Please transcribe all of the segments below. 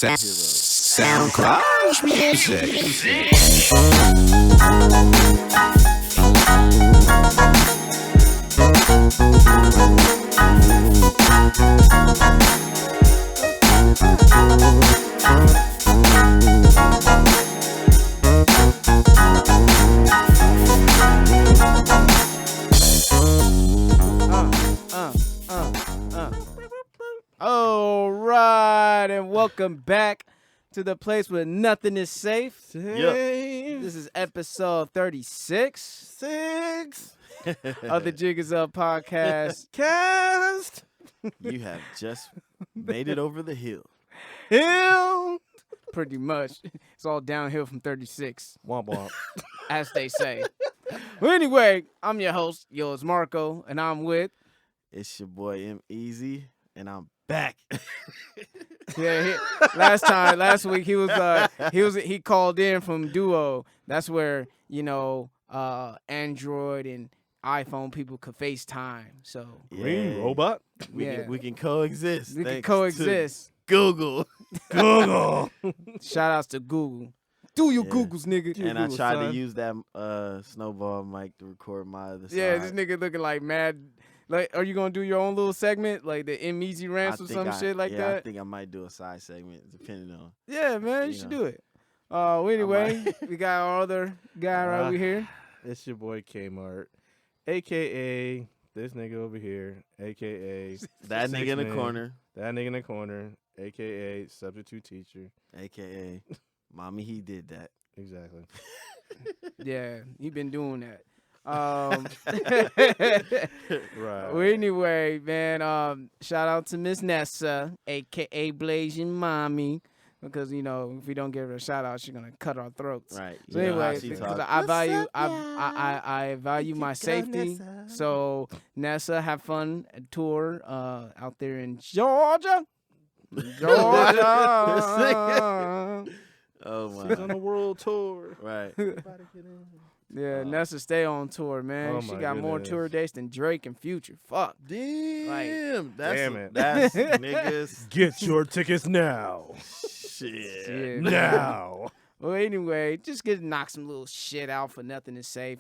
SoundCloud music. All right, and welcome back to the place where nothing is safe. This is episode 36 of the Jig is Up podcast. Cast. You have just made it over the hill. Pretty much. It's all downhill from 36, Womp womp. as they say. Well, anyway, I'm your host, it's Marco, and I'm with... It's your boy M Easy, and I'm back. Last week he called in from Duo. That's where Android and iPhone people could FaceTime. So Green robot. We can coexist. we can thanks coexist. to Google. Shout outs to Google. Do your Yeah. Googles, nigga. Do your And I Googles, tried son. to use that snowball mic to record my other side. Yeah, this nigga looking like mad. Like, are you gonna do your own little segment, like the M Easy rants or some shit like that? I think I might do a side segment, depending on. Yeah, man, you you should know. do it. Anyway, we got our other guy right over here. It's your boy Kmart, a.k.a. this nigga over here, a.k.a. That nigga in the man. corner, That nigga in the corner, a.k.a. substitute teacher. a.k.a. Mommy, he did that. Exactly. Yeah, he been doing that. Right. Well, anyway, man, shout out to Miss Nessa, aka Blasian Mommy, because if we don't give her a shout out, she's gonna cut our throats. Right. So You know how anyway, she because talk. I value my safety. So Nessa, have fun at tour out there in Georgia. Oh my. She's on a world tour. Right. Yeah, Nessa, stay on tour, man. Oh She my got more goodness. tour dates than Drake and Future. Fuck. Damn. Damn it. That's niggas. Get your tickets now. Shit. Yeah. Now. Well, anyway, just get knock some little shit out for nothing is safe.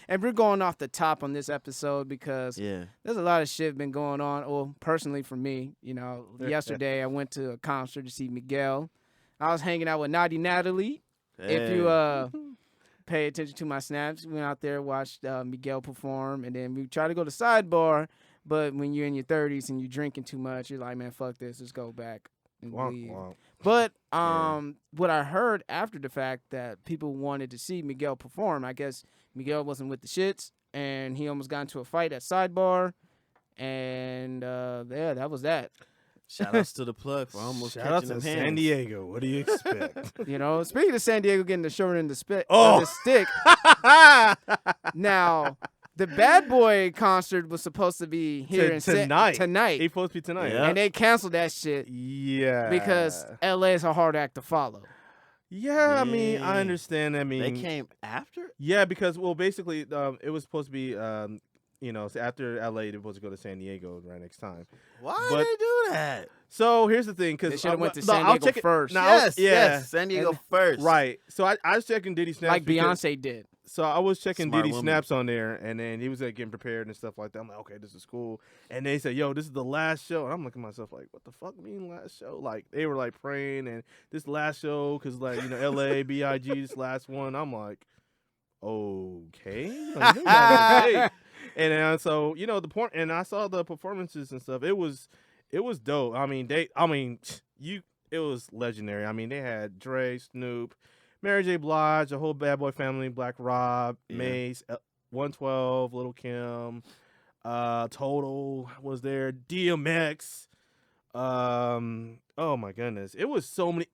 And we're going off the top on this episode because Yeah. there's a lot of shit been going on. Well, personally for me, yesterday I went to a concert to see Miguel. I was hanging out with Naughty Natalie. If you pay attention to my snaps, we went out there, watched Miguel perform, and then we tried to go to Sidebar. But when you're in your 30s and you're drinking too much, you're like, man, fuck this. Let's go back and leave. Womp womp. But what I heard after the fact that people wanted to see Miguel perform, I guess Miguel wasn't with the shits, and he almost got into a fight at Sidebar, and yeah, that was that. Shout outs to the plug for almost Shout out catching to them San hands. Diego. What do you expect? Speaking of San Diego getting the short end of Oh. the stick, now the Bad Boy concert was supposed to be here in tonight. tonight, It's supposed to be tonight. Yeah. and they canceled that shit Yeah. because LA is a hard act to follow. Yeah, I mean, Yeah. I understand. I mean, They came after? yeah, because basically, it was supposed to be, so after LA, they're supposed to go to San Diego right next time. Why But- did they do that? So here's the thing, because They should have went to San Diego first, Yes, San Diego first. Right. So I was checking Diddy snaps like because- Beyonce did. So I was checking Smart Diddy woman. snaps on there, and then he was getting prepared and stuff like that. I'm like, okay, this is cool. And they said, yo, this is the last show. And I'm looking at myself like, what the fuck mean last show? Like, they were like praying, and this last show, because LA, BIG, this last one. I'm like, okay. Like, maybe that was it. And then, so, the point, and I saw the performances and stuff. It was dope. I mean, it was legendary. I mean, they had Dre, Snoop, Mary J. Blige, the whole Bad Boy family, Black Rob, Yeah. Mace, 112, Little Kim, Total was there, DMX. Oh my goodness, it was so many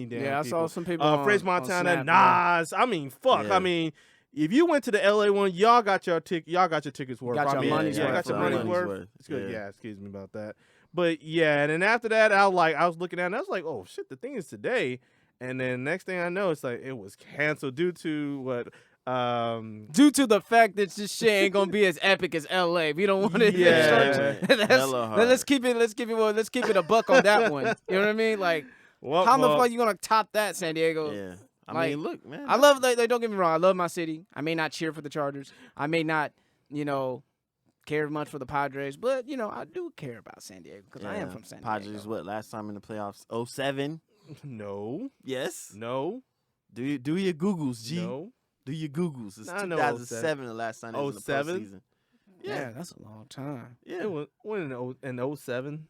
damn. Yeah, I saw people. some people. French on Montana, Snap, yeah. Nas. I mean, fuck. Yeah. I mean, if you went to the LA one, y'all got your tickets worth. Got I your mean, money's yeah, worth. got your Money's money's worth. worth. It's good. Yeah. Yeah, excuse me about that. But yeah, and then after that, I was looking at it, and I was like, oh shit, the thing is today. And then next thing I know, it's like it was canceled due to what Due to the fact that this shit ain't gonna be as epic as LA, we don't want to. Yeah. Hella hard. Let's keep it a buck on that one. You know what I mean? Like, how the fuck you gonna top that, San Diego? Yeah. I Like, mean, look, man. I love. Like, don't get me wrong. I love my city. I may not cheer for the Chargers. I may not, care much for the Padres, but I do care about San Diego because I am from San Diego. Padres, what, last time in the playoffs? 07? No. Yes. No. Do your Googles, G. No. Do your Googles. It's I know 2007 the last time they was in the 07? postseason. Yeah, that's a long time. Yeah. It was in 07.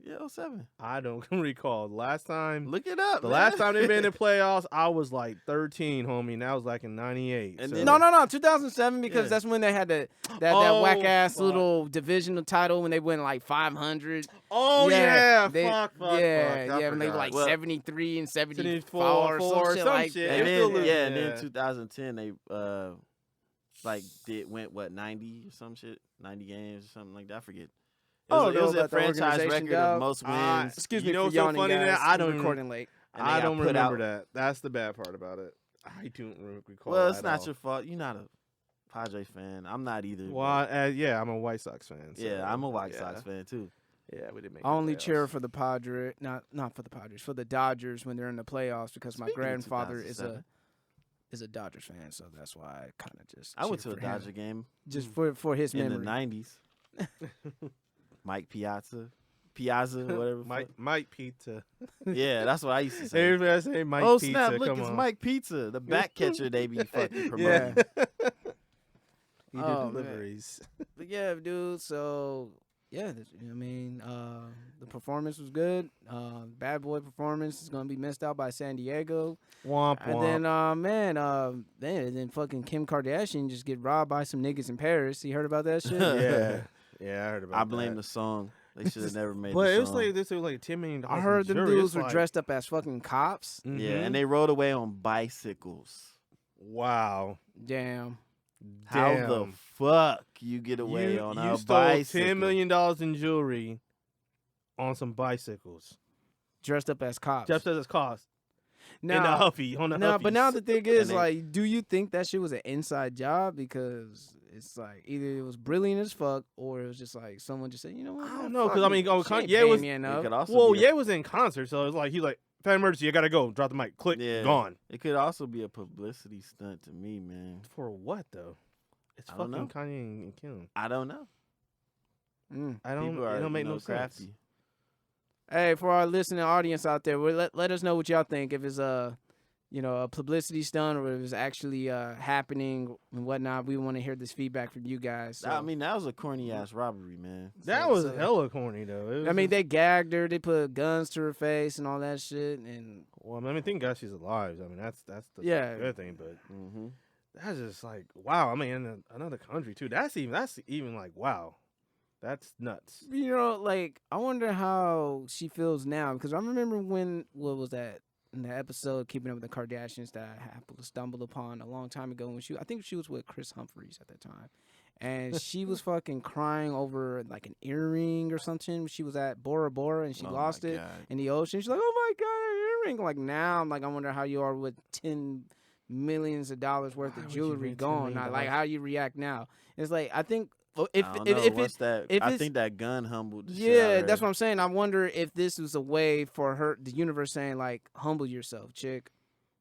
Yeah, 07. I don't recall. Last time. Look it up, The man. last time they've been in the playoffs, I was like 13, homie, and that was like in 98. And so. then- No, 2007 because Yeah. that's when they had that Oh, whack ass fuck. little divisional title when they went like 500. Oh, yeah. they- Fuck. yeah, I when they were forgot. like Well, 73 and 74 74, or some shit like shit. that. And They still then, lose, and yeah. then 2010 they went 90 or some shit, 90 games or something like that. I forget. It Oh, was, it was no, a about the franchise organization, record dog. of most Ah, wins. Excuse You me know for what's so yawning, funny guys. now? I I'm don't- recording late. and they I got don't put remember out- that. That's the bad part about it. I don't recall. Well, it's at not all. your fault. You're not a Padres fan. I'm not either. Well, but- yeah, I'm a White Sox fan. So, yeah, I'm a White yeah. Sox fan too. Yeah, we didn't make. I only the cheer playoffs. for the Padres, not for the Padres, for the Dodgers when they're in the playoffs because my Speaking of grandfather is 2007. a Dodgers fan, so that's why I kind of just. I went to cheer a for him. Dodger game just for his in memory. the '90s. Mike Piazza, whatever. Mike Pizza. Yeah, that's what I used to say. Everybody say Mike Oh Pizza. snap! Look, come it's on. Mike Pizza, the back catcher they be fucking Yeah. promoting. He did Oh, man. deliveries. But yeah, dude. So yeah, the performance was good. Bad boy performance is gonna be missed out by San Diego. Womp And womp. then fucking Kim Kardashian just get robbed by some niggas in Paris. You heard about that shit? Yeah, I heard about. I blame that. the song. They should have never made. But the it was song. like this was like $10 million. I heard them jury. dudes It's were like, dressed up as fucking cops. Yeah, mhm. and they rode away on bicycles. Wow. Damn. How Damn. the fuck you get away you, on you a stole bicycle? $10 million in jewelry on some bicycles. Dressed up as cops. Jeff says it's cost. In the now, Huffy. On the no, but now Huffies. the thing is, they- like, do you think that shit was an inside job? Because it's like either it was brilliant as fuck or it was just like someone just said, you know what? I don't man, know, 'cause, fuck I mean, it. oh, She ain't Ye paying was- me It enough. could also Well, be Ye was in concert, so it's like he's like, "Fan emergency, I gotta go. Drop the mic. Click. Yeah. Gone." It could also be a publicity stunt to me, man. For what though? It's I don't fucking know. Kanye and Kim. I don't know. I don't. People are, It don't make no crafty. sense. Hey, for our listening audience out there, let us know what y'all think. If it's a publicity stunt or if it's actually happening and whatnot. We want to hear this feedback from you guys. So. I mean, that was a corny ass robbery, man. That was hella corny though. It was I mean, just- they gagged her. They put guns to her face and all that shit. And Well, I mean, thank God she's alive. I mean, that's the Yeah. good thing. But Mm-hmm. that's just like wow. I mean, in another country too. That's even like wow. That's nuts. like I wonder how she feels now because I remember what was that in the episode Keeping Up with the Kardashians that I happened to stumble upon a long time ago when I think she was with Chris Humphries at that time. And she was fucking crying over like an earring or something. She was at Bora Bora and she lost it in the ocean. She's like, "Oh my god, an earring!" Like now, I'm like, I wonder how you are with $10 million worth Why of would you jewelry bring $10 gone. million? Now, like how you react now. It's like I think I it's- think that gun humbled the shit out yeah, of her. that's what I'm saying. I wonder if this was a way for her, the universe saying like, humble yourself, chick.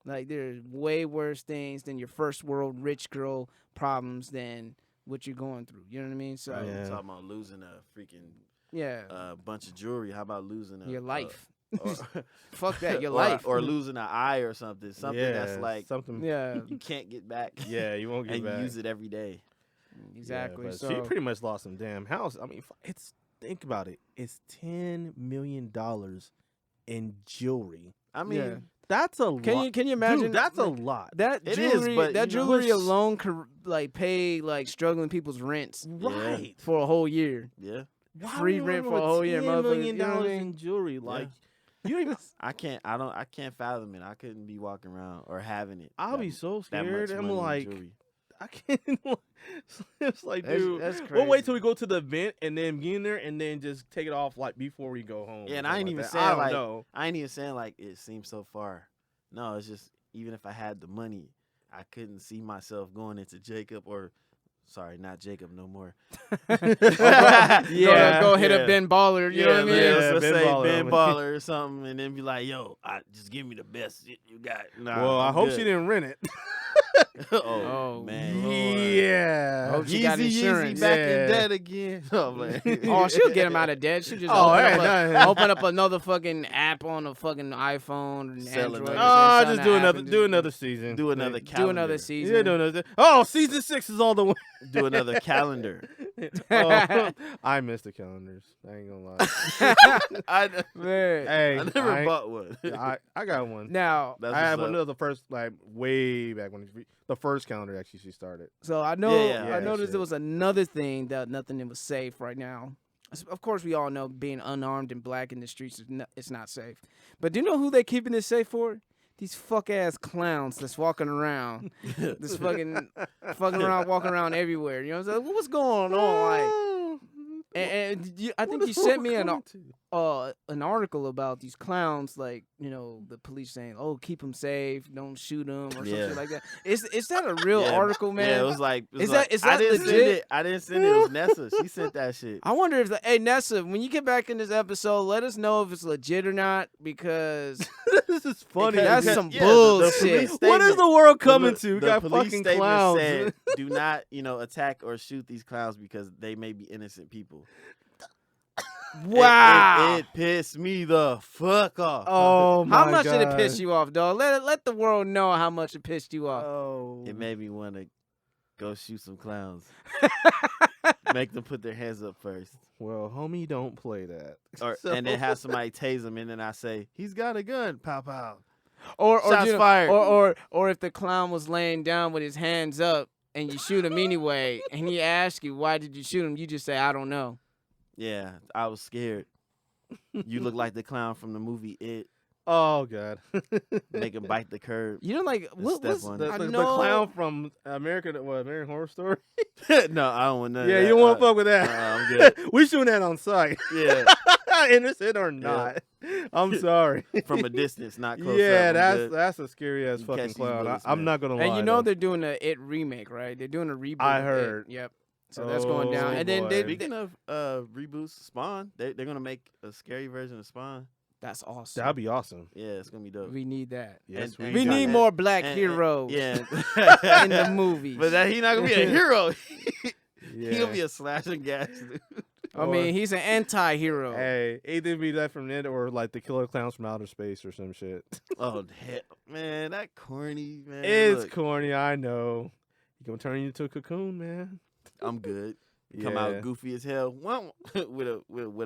Like there's way worse things than your first world rich girl problems than what you're going through. You know what I mean? So Yeah. Talking about losing a freaking yeah, bunch of jewelry. How about losing your life. or, Fuck that, your or- life. or losing an eye or something. Something that's Yeah, like something. Yeah, you can't get back. Yeah, you won't get and back. you use it every day. exactly. Yeah, but so she pretty much lost some damn house. I mean, think about it. It's $10 million in jewelry. I mean, Yeah. That's a lot. can you imagine? Dude, that's a like, lot. That It is, jewelry, but, that you know, jewelry let's- alone could like pay like struggling people's rents Right. for a whole year. yeah. Free rent for a whole year, $10 motherfucker. million You know what I mean? in jewelry. Like, you don't even. I can't fathom it. I couldn't be walking around or having it. I'll that- be so that much scared. I'm money in like, jewelry. I can't. It's like, That's- dude, that's we'll wait crazy. till we go to the event and then get in there and then just take it off like before we go home. Yeah, or and I ain't something even like that. saying I don't like know. I ain't even saying like it seems so far. No, it's just even if I had the money, I couldn't see myself going into Jacob or. Sorry, not Jacob no more. Yeah, go hit yeah. a Ben Baller. You know what I mean? Yeah, let's Ben say Baller. Ben Baller or something, and then be like, "Yo, just give me the best shit you got." Nah, Well, I I'm hope good. she didn't rent it. Oh, man, Yeah. Hope she got insurance. Yeezy back Yeah. in debt again. Oh, man. Oh, she'll get him out of debt. She'll just Oh, open, hey, nah. open up another fucking app on a fucking iPhone and Sell Android. another- Oh, Sell just an app and do another season. Do another do calendar. another Yeah, season. do another. Oh, season 6 is all the way. Do another calendar. Oh, I missed the calendars. I ain't gonna lie. I Man. Hey, never bought one. I got one. Now, That's I had what's one up. of the first, like way back when the first calendar actually she started. so I know Yeah, I noticed shit. there was another thing that nothing was safe right now. Of course, we all know being unarmed and black in the streets it's not safe. But do you know who they keeping it safe for? These fuck ass clowns that's walking around, this fucking around, walking around everywhere. You know what I'm saying? What's going on? Like, I think you sent me an article about these clowns, like, you know, the police saying, "Oh, keep them safe, don't shoot them," or Yeah. something like that. Is that a real Yeah, article, man? Yeah, it was like. Is that I didn't send legit? it. I didn't send it. It was Nessa. She sent that shit. I wonder if hey Nessa, when you get back in this episode, let us know if it's legit or not, because This is funny. That's Because- some the bullshit. police What is statement- the world coming the- to? We the got police fucking statement clowns. Said, do not, attack or shoot these clowns because they may be innocent people. wow. It pissed me the fuck off. Oh my How much God. did it piss you off, dog? Let the world know how much it pissed you off. Oh. It made me want to go shoot some clowns. Make them put their hands up first. Well, homie, don't play that. And then have somebody tase them, and then I say, "He's got a gun." Pow pow. Or Shots fired. Or if the clown was laying down with his hands up and you shoot him anyway, and he asks you why did you shoot him, you just say I don't know. Yeah, I was scared. You look like the clown from the movie It. Oh God. Make him bite the curb. You know, like what's step on it. I The know clown from American Horror Story. No, I don't want none of Yeah, that. you don't want to fuck with that. I'm good. We shooting that on site. Yeah, Innocent or not. I'm sorry. from a distance, not close Yeah, up. I'm good. that's a scary ass You fucking catch these clown. bullets, I'm man. not gonna lie. and you know though. they're doing a It remake, right? They're doing a reboot. I of It. heard. Yep. So that's going down. Oh, And then boy. Speaking of reboots, Spawn, they're gonna make a scary version of Spawn. that's awesome. That'd be awesome. Yeah, it's gonna be dope. We need that. Yes, And- We and- need and- more black and- heroes Yeah, in the movies. But he's not gonna be a hero. Yeah. He'll be a slash and gas dude. I mean, he's an anti-hero. Hey, either be that from it or like the killer clowns from outer space or some shit. Oh hell, man, that corny man. It's Look, corny, I know. You gonna turn you into a cocoon, man. I'm good. Come Yeah. out goofy as hell. with a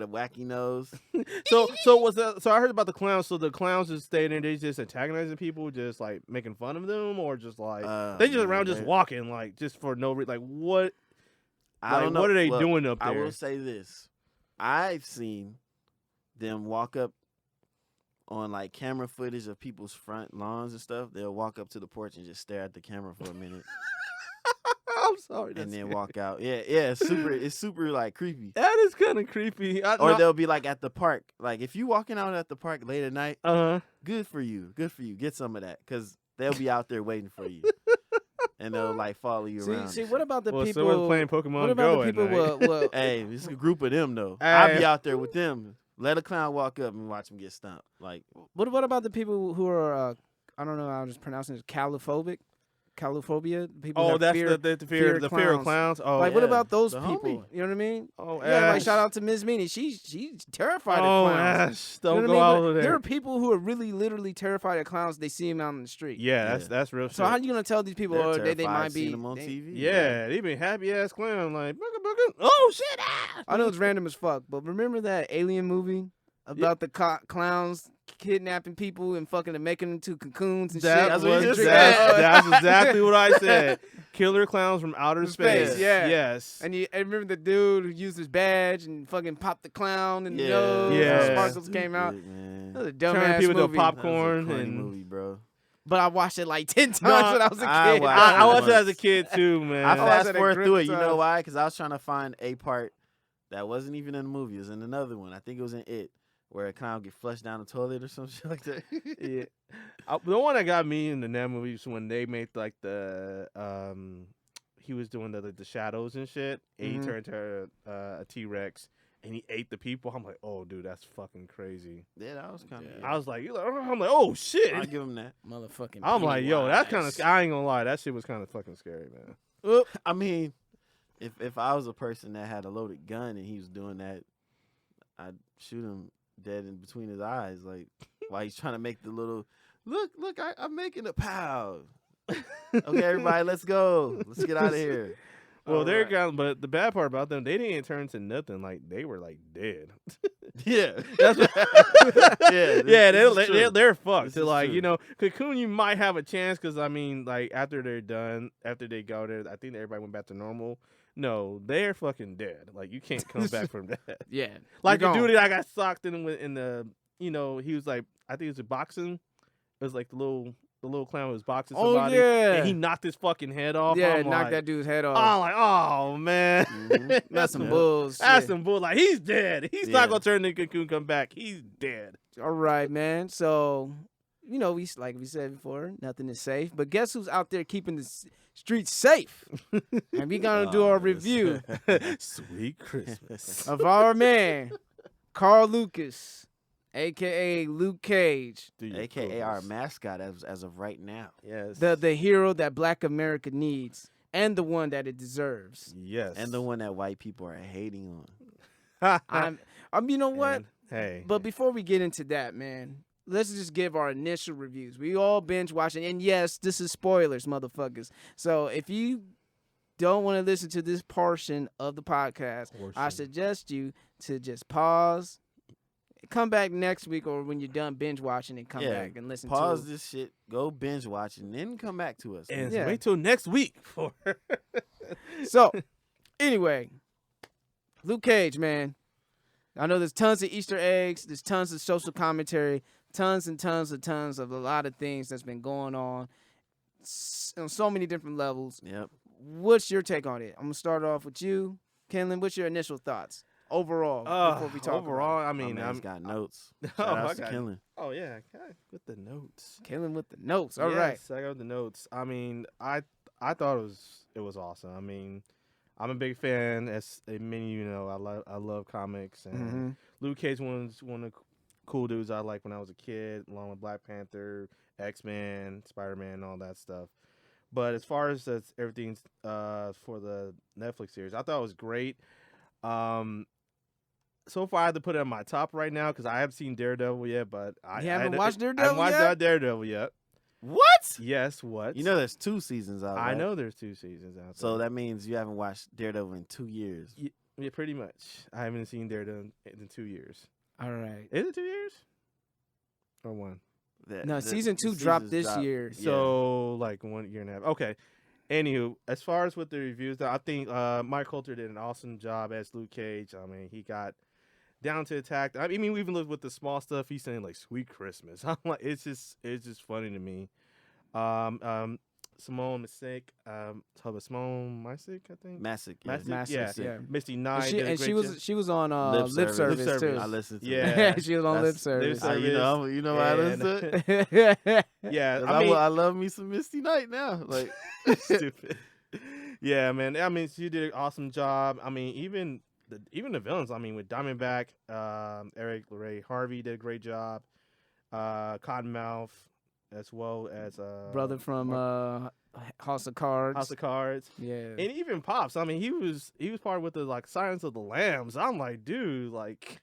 wacky nose. So was that? So I heard about the clowns. So the clowns just staying there, they just antagonizing people, just like making fun of them, or just like they just around just walking, like just for no reason. Like what? I Like, don't know what are they Look, doing up there? I will say this: I've seen them walk up on like camera footage of people's front lawns and stuff. They'll walk up to the porch and just stare at the camera for a minute, I'm sorry, and then scary. walk out. Yeah, it's super like creepy. That is kind of creepy. Or they'll be like at the park. Like if you walking out at the park late at night, good for you. Get some of that, because they'll be out there waiting for you, and they'll like follow you around. See, what about the Well, people? so we're playing Pokemon what about Go the people? at night. Hey, it's a group of them though. Hey. I'll be out there with them. Let a clown walk up and watch him get stomped. Like, What about the people who are? I don't know. I'm just pronouncing it calophobic. Calophobia. People Oh, that that's fear, the fear of clowns. Oh, like, what yeah. about those The people? homie. You know what I mean? Oh, Yeah, like Ash. shout out to Ms. Meanie. She's terrified Oh, of clowns. Ash, don't You know go what I out mean? over But there there. are people who are really, literally terrified of clowns. They see them out in the street. Yeah, Yeah. that's real. So shit. how you gonna tell these people they're they terrified might be? seeing them on they- TV. Yeah, they been happy ass clown like booga booga. Oh shit! Ah! I know it's random as fuck, but remember that Alien movie about the clowns kidnapping people and fucking and making them into cocoons and shit? That's what you just That's exactly what I said. Killer clowns from outer Space, space. yeah. Yes. And I remember the dude who used his badge and fucking popped the clown in the Yeah. nose. Yeah. And sparkles came out. Stupid, man. That was a Turning dumbass people into movie. popcorn. That was a corny and movie, bro. But I watched it like 10 times No, when I was a kid. I watched I it watched it once. as a kid too, man. I watched fast it at forward through it. You grip know time. why? Because I was trying to find a part that wasn't even in the movie. It was in another one. I think it was in It. where a clown get flushed down the toilet or some shit like that. Yeah. The one that got me in that movie was when they made like the he was doing the shadows and shit. And he turned to a T-Rex and he ate the people. I'm like, oh, dude, that's fucking crazy. Yeah, that was kind of. I was like, I'm like, oh shit. I'll give him that. Motherfucking. I'm like, yo, that's kind Pennywise. of. I ain't gonna lie, that shit was kind of fucking scary, man. I mean, if I was a person that had a loaded gun and he was doing that, I'd shoot him dead in between his eyes, like while he's trying to make the little look. I'm making a pow. Okay, everybody, let's go. Let's get out of here. Well, they're right. gone, but the bad part about them, they didn't turn to nothing. Like they were like dead. Yeah, That's what, yeah, they're fucked. This So is like true. you know, Cocoon, you might have a chance because I mean, like after they're done, after they go there, I think everybody went back to normal. No, they're fucking dead. Like you can't come back from that. Yeah. Like the You're dude gone. that I got socked in the, you know, he was like, I think it was a boxing. It was like the little clown was boxing Oh, somebody. yeah. And he knocked his fucking head off. Yeah, I'm knock like, that dude's head off. I'm like, oh man, That's some Yeah. bullshit. That's some bull. Like he's dead. He's Yeah. not gonna turn the Cocoon come back. He's dead. All right, man. So, you know, like we said before, nothing is safe. But guess who's out there keeping the streets safe? And we gonna do Oh, a this- review Sweet Christmas. of our man, Carl Lucas, aka Luke Cage, AKA our mascot as of right now. Yes. the hero that Black America needs and the one that it deserves. Yes. And the one that white people are hating on. You know what? And, hey. But before we get into that, man, let's just give our initial reviews. We all binge watching, and yes, this is spoilers, motherfuckers. So if you don't want to listen to this portion of the podcast, I suggest you to just pause, come back next week, or when you're done binge watching, and come back and listen Pause to this shit, go binge watch, and then come back to us. and Yeah. wait till next week for. So, anyway, Luke Cage, man. I know there's tons of Easter eggs. There's tons of social commentary. Tons and tons of a lot of things that's been going on on so many different levels. Yep. What's your take on it? I'm going to start off with you. Kenlin, what's your initial thoughts overall before we talk overall, I My mean, man's got notes. Oh, Shout out I to got- Killing. Oh yeah, okay, with the notes. Kenlin with the notes. All right. Yes, I got the notes. I mean, I thought it was awesome. I mean, I'm a big fan. As many you know, I love comics, and Mhm. Luke Cage was one of the cool dudes I liked when I was a kid, along with Black Panther, X-Men, Spider-Man, all that stuff. But as far as everything for the Netflix series, I thought it was great. So far, I have to put it on my top right now because I haven't seen Daredevil yet. But I haven't watched I Daredevil haven't watched yet? Daredevil yet. What? Yes, what? You know there's 2 seasons out. I right? know there's 2 seasons out. So there. that means you haven't watched Daredevil in 2 years. Yeah, pretty much. I haven't seen Daredevil in 2 years. All right. Is it 2 years? Or 1? No, season 2 dropped this year. So like 1 year and a half. Okay. Anywho, as far as with the reviews, I think Mike Coulter did an awesome job as Luke Cage. I mean, he got down to attack. I mean, we even look with the small stuff. He's saying like "Sweet Christmas." I'm like, it's just funny to me. Simone Masick, Simone Masick, I think. Masick. Masick, yeah. Misty Knight. And she was on Lip lip service. service too. I listened to Yeah. that. She was on lip That's- service. Lip service. you know why I listen to it? Yeah, 'Cause I mean, I love me some Misty Knight now. Like, stupid. Yeah, man. I mean, she did an awesome job. I mean, even the villains. I mean, with Diamondback, Eric Ray Harvey did a great job. Cottonmouth, as well as Brother from House of Cards. House of Cards, Yeah. and even Pops. I mean, he was part with the like Silence of the Lambs. I'm like, dude, like,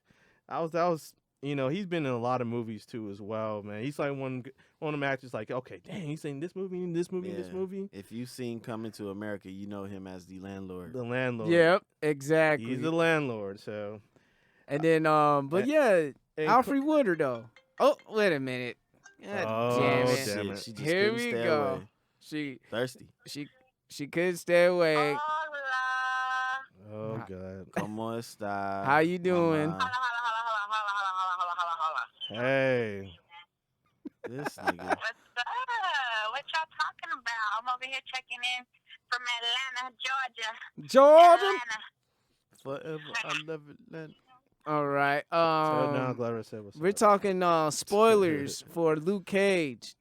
that was. You know, he's been in a lot of movies too as well, man. He's like one of them actors. Like, okay, dang, he's in this movie, this Yeah. movie. if you've seen Coming to America, you know him as the landlord. The landlord. Yep, exactly. He's the landlord. So, And then, but yeah, and Alfred Woodard though. Oh, wait a minute. God Oh, damn it. damn it. She just Here couldn't we stay go. away. She Thirsty. couldn't stay away. Oh god. Come on, stop. How you doing? Mama. Hey. This nigga. What's up? What y'all talking about? I'm over here checking in from Atlanta, Georgia. Georgia. Atlanta. Forever, I love it. All right. So now Gloria said what's We're up. talking spoilers for Luke Cage.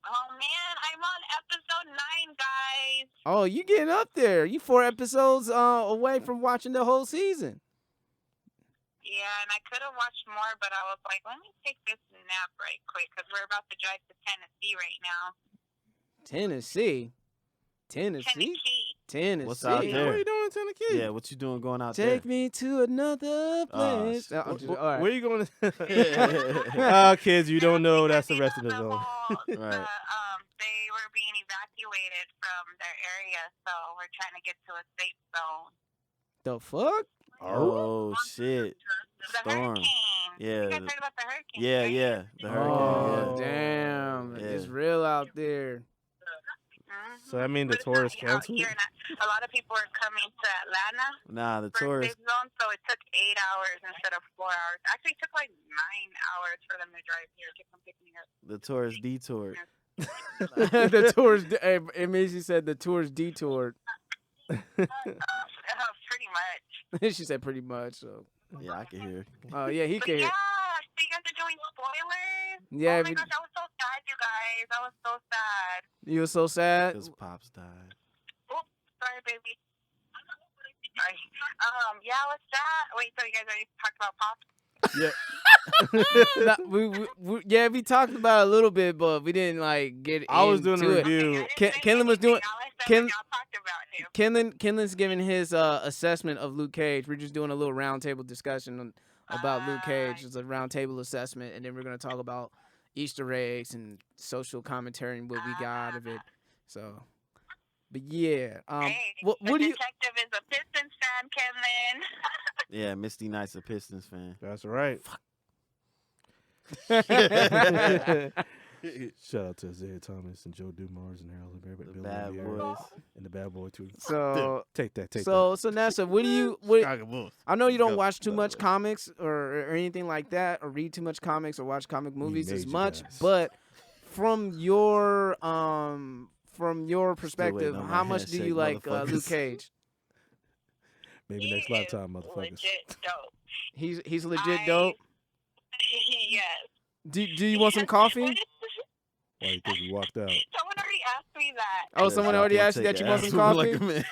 Oh man, I'm on episode 9, guys. Oh, you getting up there? You 4 episodes away from watching the whole season. Yeah, and I could have watched more, but I was like, let me take this nap right quick because we're about to drive to Tennessee right now. Tennessee. What's out What there? are you doing in Tennessee? Yeah, what you doing going out Take there? me to another place. shit. I'm just- all right. Where you going? Kids, you don't know. That's the rest of the zone. Right. They were being evacuated from their area, so we're trying to get to a safe zone. The fuck? Oh shit. The Storm. hurricane. Yeah. You guys heard about the hurricane? Yeah, right? yeah. The Oh, hurricane. damn. Yeah. It's real out there. So I mean the But it's tour is not out canceled. here, and a lot of people are coming to Atlanta Nah, the for a tourist. safe zone, so it took 8 hours instead of 4 hours. Actually, it took like 9 hours for them to drive here to come pick me up. The tourist detoured. The tour's Maisie said the tour's detoured. Pretty much. She said pretty much. So, Yeah, I can hear. oh yeah, he But can. yeah, so you guys are doing spoilers? Yeah, Oh my we- gosh, I was so sad, you guys. I was so sad. You were so sad. Because Pops died. Oops, sorry, baby. Sorry. Yeah, I was sad. Wait, so you guys already talked about Pop? Nah, yeah, we talked about it a little bit, but we didn't like get. I was doing a into it. review. Kenlin was doing- Ken- Y'all talked about him. Kenlin's giving his assessment of Luke Cage. We're just doing a little roundtable discussion about Luke Cage. It's a roundtable assessment, and then we're gonna talk about Easter eggs and social commentary and what we got out of it. So, but yeah, Hey, what the do you? detective is a Pistons fan, Kenlin. Yeah, Misty Knight's a Pistons fan. That's right. Shout out to Isaiah Thomas and Joe Dumars and Harold Barrett, The Bill Bad Laimbeer, Boys. and the Bad Boy too. So, Take that. so Nessa, what do you? What, Chicago Bulls. I know you don't Go, watch too Bad much Boys. comics or anything like that, or read too much comics or watch comic movies as major much, guys. but from your perspective, on my how much do handshake, you like Luke motherfuckers. Cage? Maybe He next is lifetime, motherfuckers. Legit dope. He's legit dope. Yes. Do you want some coffee? What is- Why do you think he walked out? Someone already asked me that. Oh, someone already I'll asked you take that you your want ass some whooping coffee? Like a man.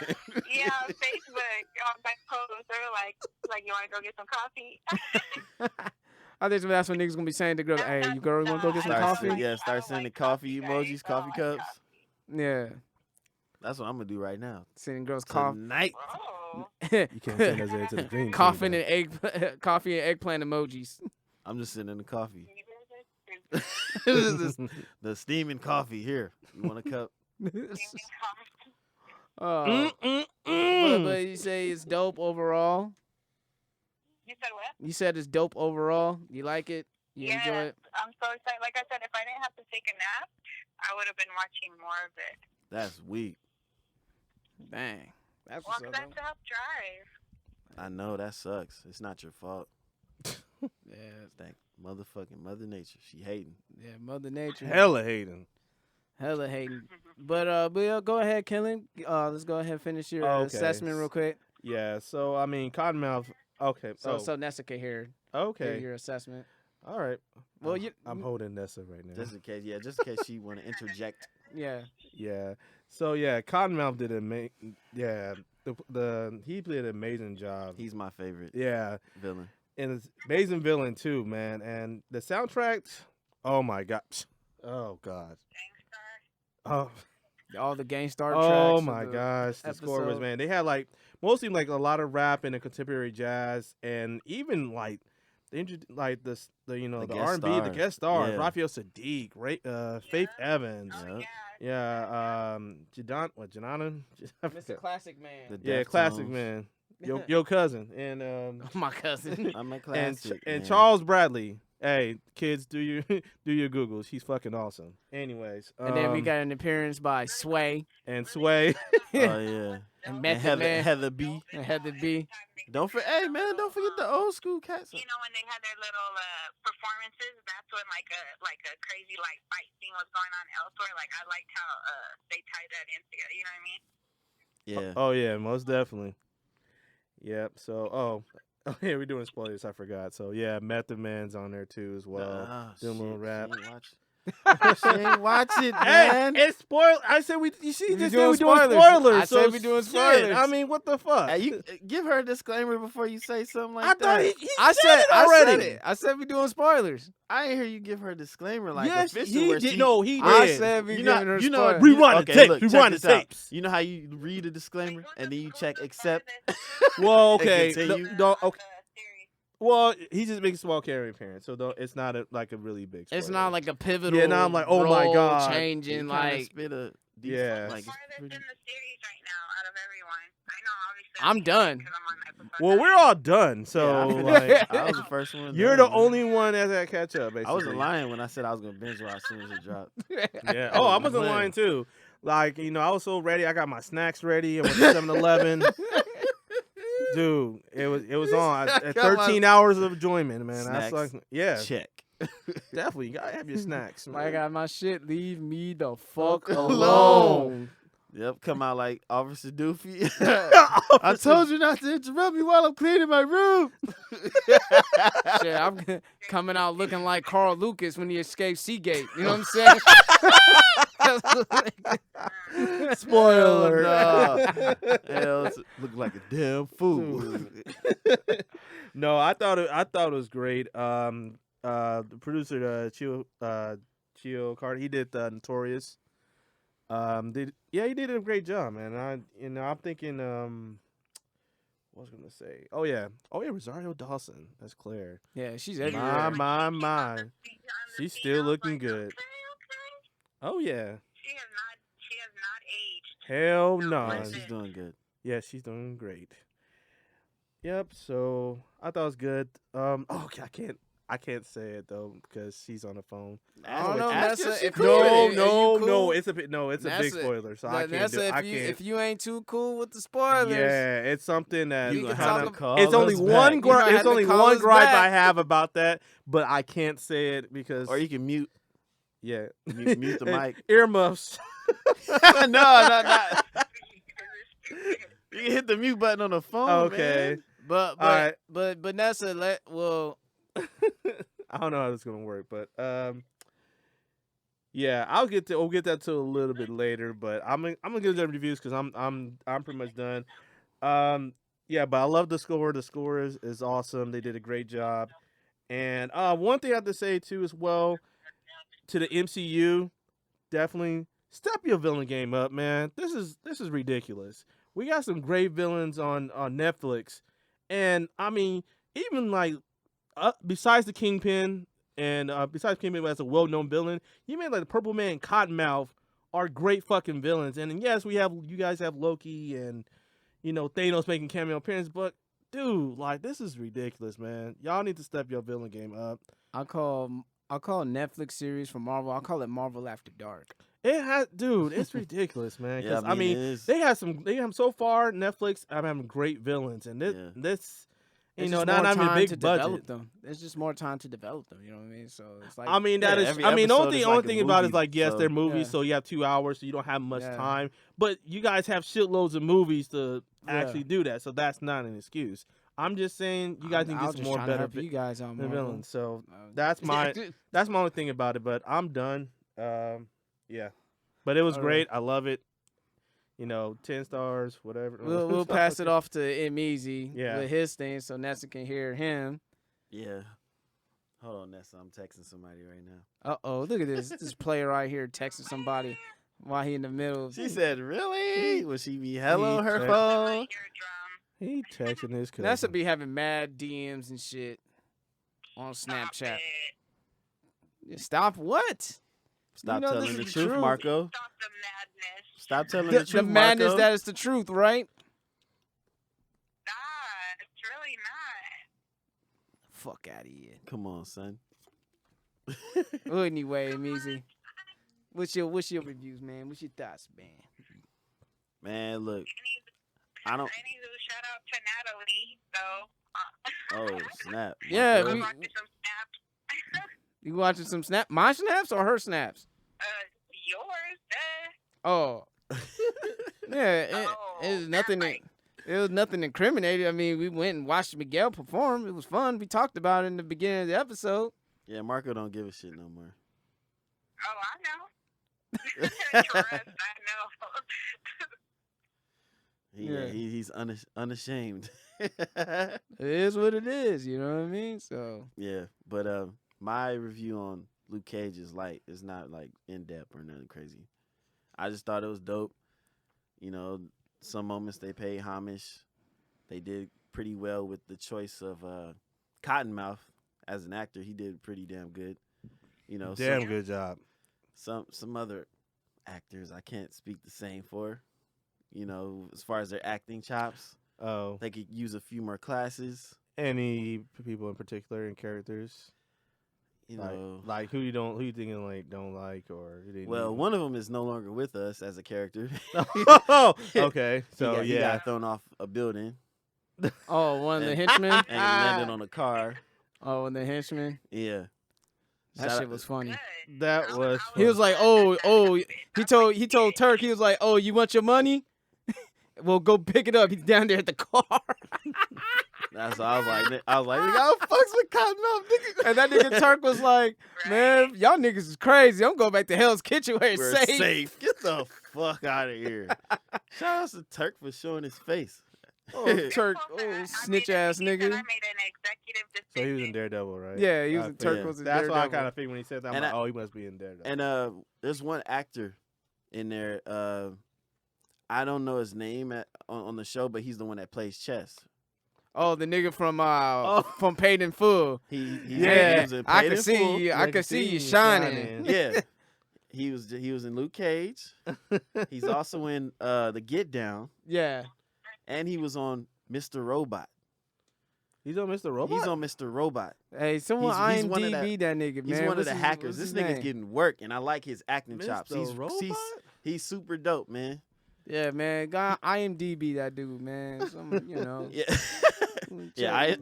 Yeah, on Facebook, on my post, they were like, you want to go get some coffee? I think that's what niggas gonna be saying to girls. Hey, you girl, you wanna go get some Start coffee? sending- yeah, start sending coffee emojis, coffee cups. Yeah, That's what I'm gonna do right now. sending girls coffee. Tonight. Oh. You can't send Isaiah to the dream. Coffee and coffee and eggplant emojis. I'm just sending the coffee. The steaming coffee here. You want a cup? Oh, but you say it's dope overall. You said what? You said it's dope overall. You like it? You Yes, enjoy it? I'm so excited. Like I said, if I didn't have to take a nap, I would have been watching more of it. That's weak. Dang, that's Well, what's up. because I have to help drive. I know that sucks. It's not your fault. Though. Yeah, It's that motherfucking Mother Nature. She hating. yeah, Mother Nature. Hella hating. Hella hating. But go ahead, Kenlin. Let's go ahead and finish your Okay. assessment real quick. Yeah. So I mean, Cottonmouth. Okay. So Nessa can hear okay. your assessment. All right. Well, I'm holding Nessa right now. Just in case, yeah, just in case she want to interject. yeah. Yeah. So yeah, Cottonmouth did he did an amazing job. He's my favorite Yeah, villain. and it's amazing villain too, man. And the soundtrack, oh my gosh, oh god, oh, All the Gangstar tracks. oh of my the gosh, the score was, episode. man. They had like mostly like a lot of rap and the contemporary jazz, and even like they like the The R&B, guest the stars. guest stars, Yeah. Raphael Sadiq, Faith Evans, Oh, Yeah. yeah. Janana, Mr. Classic Man. The yeah, classic Deftones. man, your cousin, and My cousin. I'm a and classic. and man. Charles Bradley. Hey, kids, do your Googles. He's fucking awesome. Anyways, And then we got an appearance by Sway and Sway. Oh yeah. and And Method Man Heather B. and Heather B. Don't forget the old school cats. You know, when they had their little performances, that's when like a crazy like fight scene was going on elsewhere. Like I liked how they tied that in together. You know what I mean? Yeah. Oh yeah, most definitely. Yep. So Oh yeah, we're doing spoilers. I forgot. So yeah, Method Man's on there too as well. Doing a little rap. She ain't watch it, Hey, man. it's spoil. I said we. You see, We just doing said we doing spoilers. spoilers. I so said we doing shit, spoilers. I mean, what the fuck? Hey, you give her a disclaimer before you say something like I that. thought he I said said it I already. said it. I said we doing spoilers. I ain't hear you give her a disclaimer like Yes, official. he where did. she, No, he did. I said we you giving know, her you know, spoilers. Rewind the tapes, Look, check rewind the this out. tapes. You know how you read a disclaimer and then you check accept. Well, okay. continue. No, okay. Well, he's just making small carrying appearance, so it's not like a really big. Spoiler. It's not like a pivotal. Yeah, now I'm like, oh my role God. changing You kinda like. spit a Yeah. like it's Farthest in pretty- the series right now out of everyone. I know, obviously. I'm done. 'cause I'm on episode Well, 9. we're all done, Yeah, so I finished. like, I was the first one. you're done, the man. only one that had to catch up. Basically, I wasn't lying when I said I was gonna binge watch as soon as it dropped. Yeah. Oh, I wasn't lying too. Like, I was so ready. I got my snacks ready. I went to 7-Eleven. Dude, it was on. I got 13 hours of enjoyment, man. That's Snacks. like, yeah, Check. definitely. You gotta have your snacks, man. I got my shit. Leave me the fuck Alone. alone. Yep, come out like Officer Doofy. I told you not to interrupt me while I'm cleaning my room. Shit, I'm coming out looking like Carl Lucas when he escaped Seagate. You know what I'm saying? Spoiler. No. Hell, look like a damn fool. No, I thought it was great. The producer, Chio Carter, he did Notorious. He did a great job, man. I'm thinking, what was I gonna say? Oh yeah, Rosario Dawson. That's Claire. Yeah, she's everywhere. My. She's still looking good. Oh yeah. She has not aged. Hell No, no. Yeah, listen. she's doing good. Yeah, she's doing great. Yep. So I thought it was good. Okay, I can't say it though because she's on the phone. I don't know, Ask Nessa, if she if cool you- with it. Are you No, cool? it's a big Nessa, spoiler, so I can't Nessa, do it. I if can't. you ain't too cool with the spoilers, Yeah, it's something that You You can gonna have talk to ab- call it's only us one back. gonna gripe. have It's to only call one us gripe back. I have about that, but I can't say it because Or you can mute yeah, mute the mic. earmuffs. no. You can hit the mute button on the phone. Okay. man. but All right. but Nessa, I don't know how this is gonna work, but yeah, we'll get that to a little bit later. But I'm gonna give them reviews because I'm pretty much done. Yeah, but I love the score. The score is awesome. They did a great job. And one thing I have to say too as well to the MCU, definitely step your villain game up, man. This is ridiculous. We got some great villains on Netflix, and I mean even like. Besides the Kingpin, and besides Kingpin as a well-known villain, you made like the Purple Man and Cottonmouth are great fucking villains. And yes, you guys have Loki and Thanos making cameo appearance, but dude, like this is ridiculous, man. Y'all need to step your villain game up. I'll call Netflix series from Marvel. I'll call it Marvel After Dark. It's ridiculous, man. Yeah, 'Cause, I mean, it is. they have so far Netflix. I'm having great villains, and this. It's not just more even a time big to budget. develop them. There's just more time to develop them. You know what I mean? So it's like I mean, Yeah, that is. every I mean, the episode only is thing, like a thing about it is movie, like, yes, so- they're movies, Yeah. so you have 2 hours, so you don't have much Yeah. time. But you guys have shitloads of movies to Yeah. actually do that, so that's not an excuse. I'm just saying you guys need to get some more better you guys on Marvel. villains. So Uh, that's my only thing about it. But I'm done. Yeah, but it was All great. I love it. 10 stars, whatever. We'll pass it off to M Easy Yeah. with his thing, so Nessa can hear him. Yeah. Hold on, Nessa. I'm texting somebody right now. Look at this player right here texting somebody while he in the middle. Of She said, "Really? Will she be hello He her text- phone?" Eardrum. He texting his cousin. Nessa be having mad DMs and shit on Stop Snapchat. it. Stop what? Stop You know telling this the is the truth, truth. Marco. Stop the madness. Stop telling The the truth, madness Marco. that is the truth, right? Nah, it's really not. Fuck out of here. Come on, son. Well, anyway, M Easy. What's your reviews, man? What's your thoughts, man? Man, look. I I don't. need to shout out to Natalie, though. Oh snap. Yeah, Marco. we- Watching some snaps. You watching some my snaps or her snaps? Yours, Oh, yeah. Oh, It's not nothing. like- It was nothing incriminating. I mean, we went and watched Miguel perform. It was fun. We talked about it in the beginning of the episode. Yeah, Marco don't give a shit no more. Oh, I know. Trust, I know. He's unashamed. It is what it is. You know what I mean? So Yeah, but my review on Luke Cage is light. It's not like in depth or nothing crazy. I just thought it was dope. You know, some moments they paid homage. They did pretty well with the choice of Cottonmouth as an actor. He did pretty damn good. You know, Damn good job. Some other actors I can't speak the same for. You know, as far as their acting chops, Oh, they could use a few more classes. any people in particular and characters? You Like, know, like who you thinking like don't like or who didn't well, even- one of them is no longer with us as a character. Oh, okay. So he yeah, got thrown off a building oh, one of the And- henchmen. and he landed on a car. Oh, one of the henchmen. Yeah, That Shout shit out- was funny. Good. that was. He was like, oh, he told Turk, he was like, oh, you want your money? Well, go pick it up. He's down there at the car. That's what I was like. Nigga, I fucks with Cottonmouth, nigga. And that nigga Turk was like, man, y'all niggas is crazy. I'm going back to Hell's Kitchen where it's We're safe. safe. Get the fuck out of here. Shout out to Turk for showing his face. Oh, Turk, I oh, made snitch a- ass he said nigga. I made an executive decision. So he was in Daredevil, right? Yeah, he was I in Turk yeah. was in That's why I Daredevil. kind of figured when he said that, I'm And like, I- oh, he must be in Daredevil. And there's one actor in there. I don't know his name on the show, but he's the one that plays chess. Oh, the nigga from Paid in Full. He's Yeah, in I Paid can in see Full. you. I Nigga can see you see shining. Yeah, he was in Luke Cage. He's also in the Get Down, Yeah. and he was on Mr. Robot. He's on Mr. Robot. He's on Mr. Robot. Hey, someone He's one of IMDb that nigga, man. He's one of What's the his- hackers. what's This his nigga's name? getting work, and I like his acting chops. Mr. Robot? He's super dope, man. Yeah, man. Got IMDb that dude, man. Some, you know. Yeah, yeah,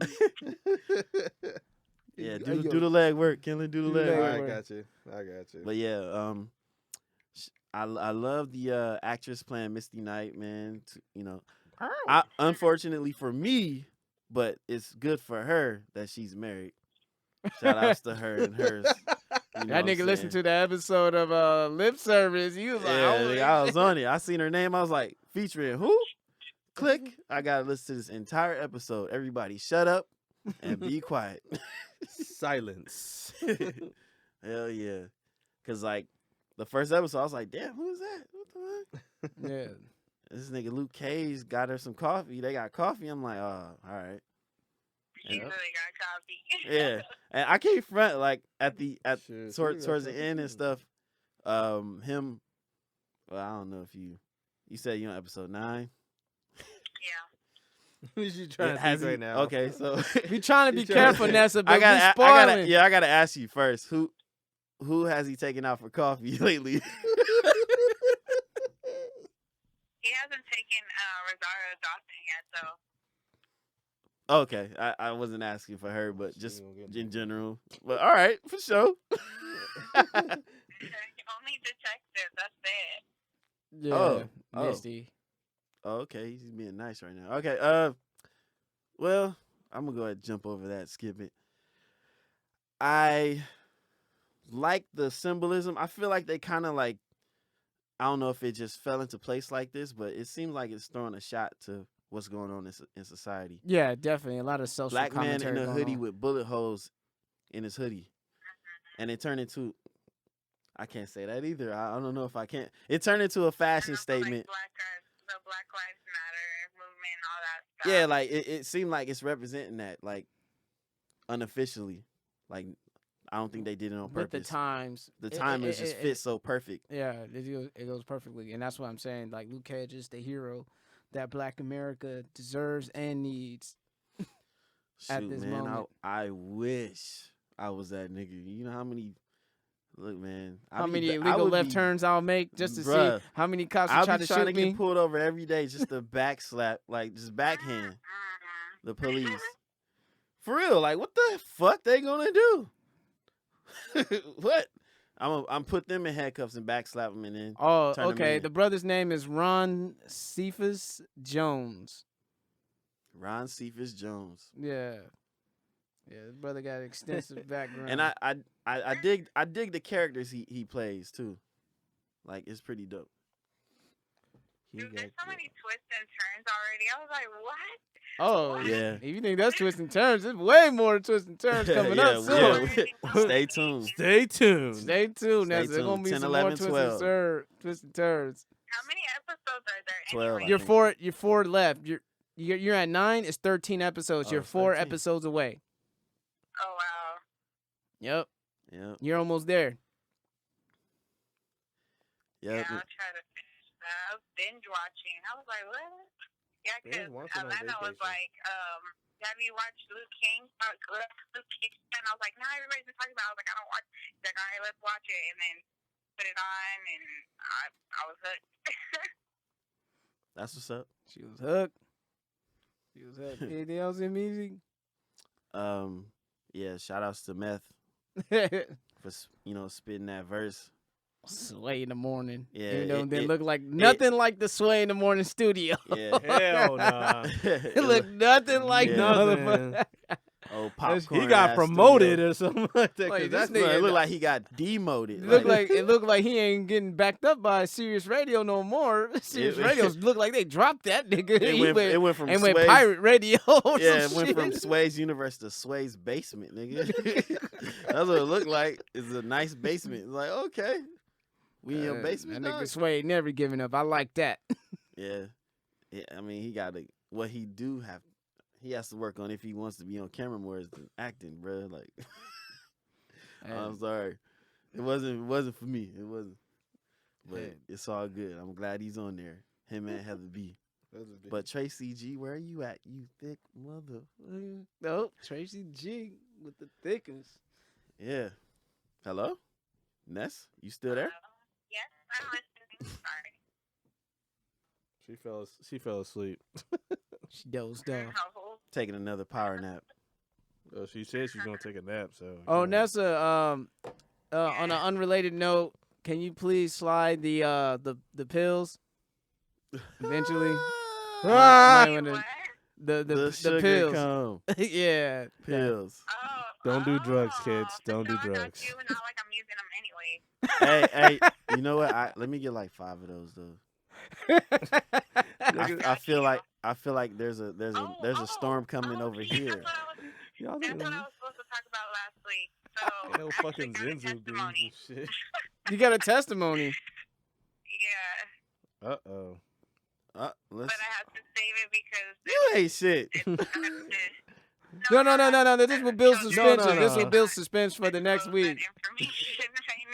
yeah. Do the leg work, Kenley. Do the Do the leg leg work. I work. got you. I got you. But yeah, I love the actress playing Misty Knight, man. You know, unfortunately for me, but it's good for her that she's married. Shout outs to her and hers. You know That nigga listened to the episode of Lip Service. He was like, Yeah, oh, nigga, I was on it. I seen her name. I was like, featuring who? Click. I gotta listen to this entire episode. Everybody, shut up and be quiet. Silence. Hell yeah. Cause like the first episode, I was like, damn, who is that? What the fuck? yeah. This nigga Luke Cage got her some coffee. They got coffee. I'm like, oh, all right. She And- really got coffee. Yeah. And I can't front like at Shit, towards she got the coffee end and too. stuff. Him. Well, I don't know if you said you on episode 9. Yeah. Who's you trying to Has think he- right now? Okay, so We trying to be You trying to- careful, Nessa, but I we gotta spoiling. I gotta ask you first. Who has he taken out for coffee lately? He hasn't taken Rosario Dawson yet, so Okay, I wasn't asking for her, but She just ain't gonna get in general. But all right, for sure. only detective. That's it. Yeah. Oh, Misty. Oh, okay, he's being nice right now. Okay, well, I'm gonna go ahead and jump over that, skip it. I like the symbolism. I feel like they kind of like, I don't know if it just fell into place like this, but it seems like it's throwing a shot to what's going on in society. Yeah, definitely. A lot of social Black man in commentary a going hoodie on. with bullet holes in his hoodie, and it turned into. I can't say that either. I don't know if I can. It turned into a fashion And also, statement. Like the Black Lives Matter movement, all that stuff. Yeah, like it seemed like it's representing that, like unofficially. Like I don't think they did it on With the purpose. times. The time is just it- fit so perfect. Yeah, it goes perfectly. And that's what I'm saying. Like, Luke Cage is the hero that Black America deserves and needs. At Shoot, this man, moment. I wish I was that nigga. You know how many? Look, man. How many illegal left turns I'll make just to Bruh, see how many cops I'll will try be to trying shoot to me? get pulled over every day just to back slap, like just backhand the police. For real, like what the fuck they gonna do? What? I'm put them in handcuffs and back slap them and then Oh, turn 'em okay. in. The brother's name is Ron Cephas Jones. Ron Cephas Jones. Yeah. Yeah, his brother got an extensive background. And I dig the characters he plays too. Like it's pretty dope. Dude, there's so many twists and turns already. I was like, what? Oh, Yeah. If you think that's twists and turns, there's way more twists and turns coming up soon. Stay tuned. Stay tuned. Stay tuned. There's tuned. gonna be 10, some 11, more twists and turns. How many episodes are there 12, anyway? I think. You're four left. You're at 9. It's 13 episodes. Oh, You're it's 4 13. episodes away. Oh, wow. Yep. Yep. You're almost there. Yep. Yeah, I'll try to finish that. I was binge watching. I was like, what? Yeah, because Binge watching on Atlanta was vacation. like, have you watched Luke King? Luke King. And I was like, nah, everybody's been talking about it. I was like, I don't watch it. He's like, all right, let's watch it. And then put it on, and I was hooked. That's what's up. She was hooked. Anything else in music? Yeah. Shout outs to Meth for spitting that verse. Sway in the morning. Yeah, Even though it it didn't look like nothing like the Sway in the morning studio. Yeah. Hell nah. It looked nothing like Yeah. the Nothing. motherfucker. Oh, popcorn. He got ass promoted studio. or something like that. Like, 'cause this that's nigga- It looked like he got demoted. It looked like he ain't getting backed up by Sirius Radio no more. Sirius It- Radio look like they dropped that nigga. it went from and went Sway's, pirate radio. Or Yeah, some it went shit. from Sway's universe to Sway's basement, nigga. That's what it looked like. It's a nice basement. It's like, okay, we in your basement, That nigga dog? Sway never giving up. I like that. Yeah. I mean, he got to. What he do have. He has to work on if he wants to be on camera more is the acting, bro. Like, I'm sorry, it wasn't for me. It wasn't, but Hey. it's all good. I'm glad he's on there. Him and Heather B. But Tracy G, where are you at? You thick mother. Nope. Tracy G with the thickness. Yeah. Hello, Ness, you still there? Yes, I'm listening. Sorry. She fell asleep. She dozed off. Oh, Taking another power nap. Well, she said she's gonna take a nap. So. Oh, you know. Nessa. On an unrelated note, can you please slide the pills eventually? Might wanna- what? the sugar pills. cone. Yeah. Pills. Oh, Don't do drugs, kids. Don't do no, I got drugs. you, not like I'm using them anyway. Hey, you know what? Let me get like 5 of those though. I feel like there's a storm coming over here. Y'all That's niggas- what I was supposed to talk about last week. So Ain't no actually fucking got a Zenzu dudes testimony. and shit. You got a testimony. Yeah, Uh-oh. Let's. but I have to save it because You ain't shit. No. This will build suspense. no. This will build suspense for the next week. Information right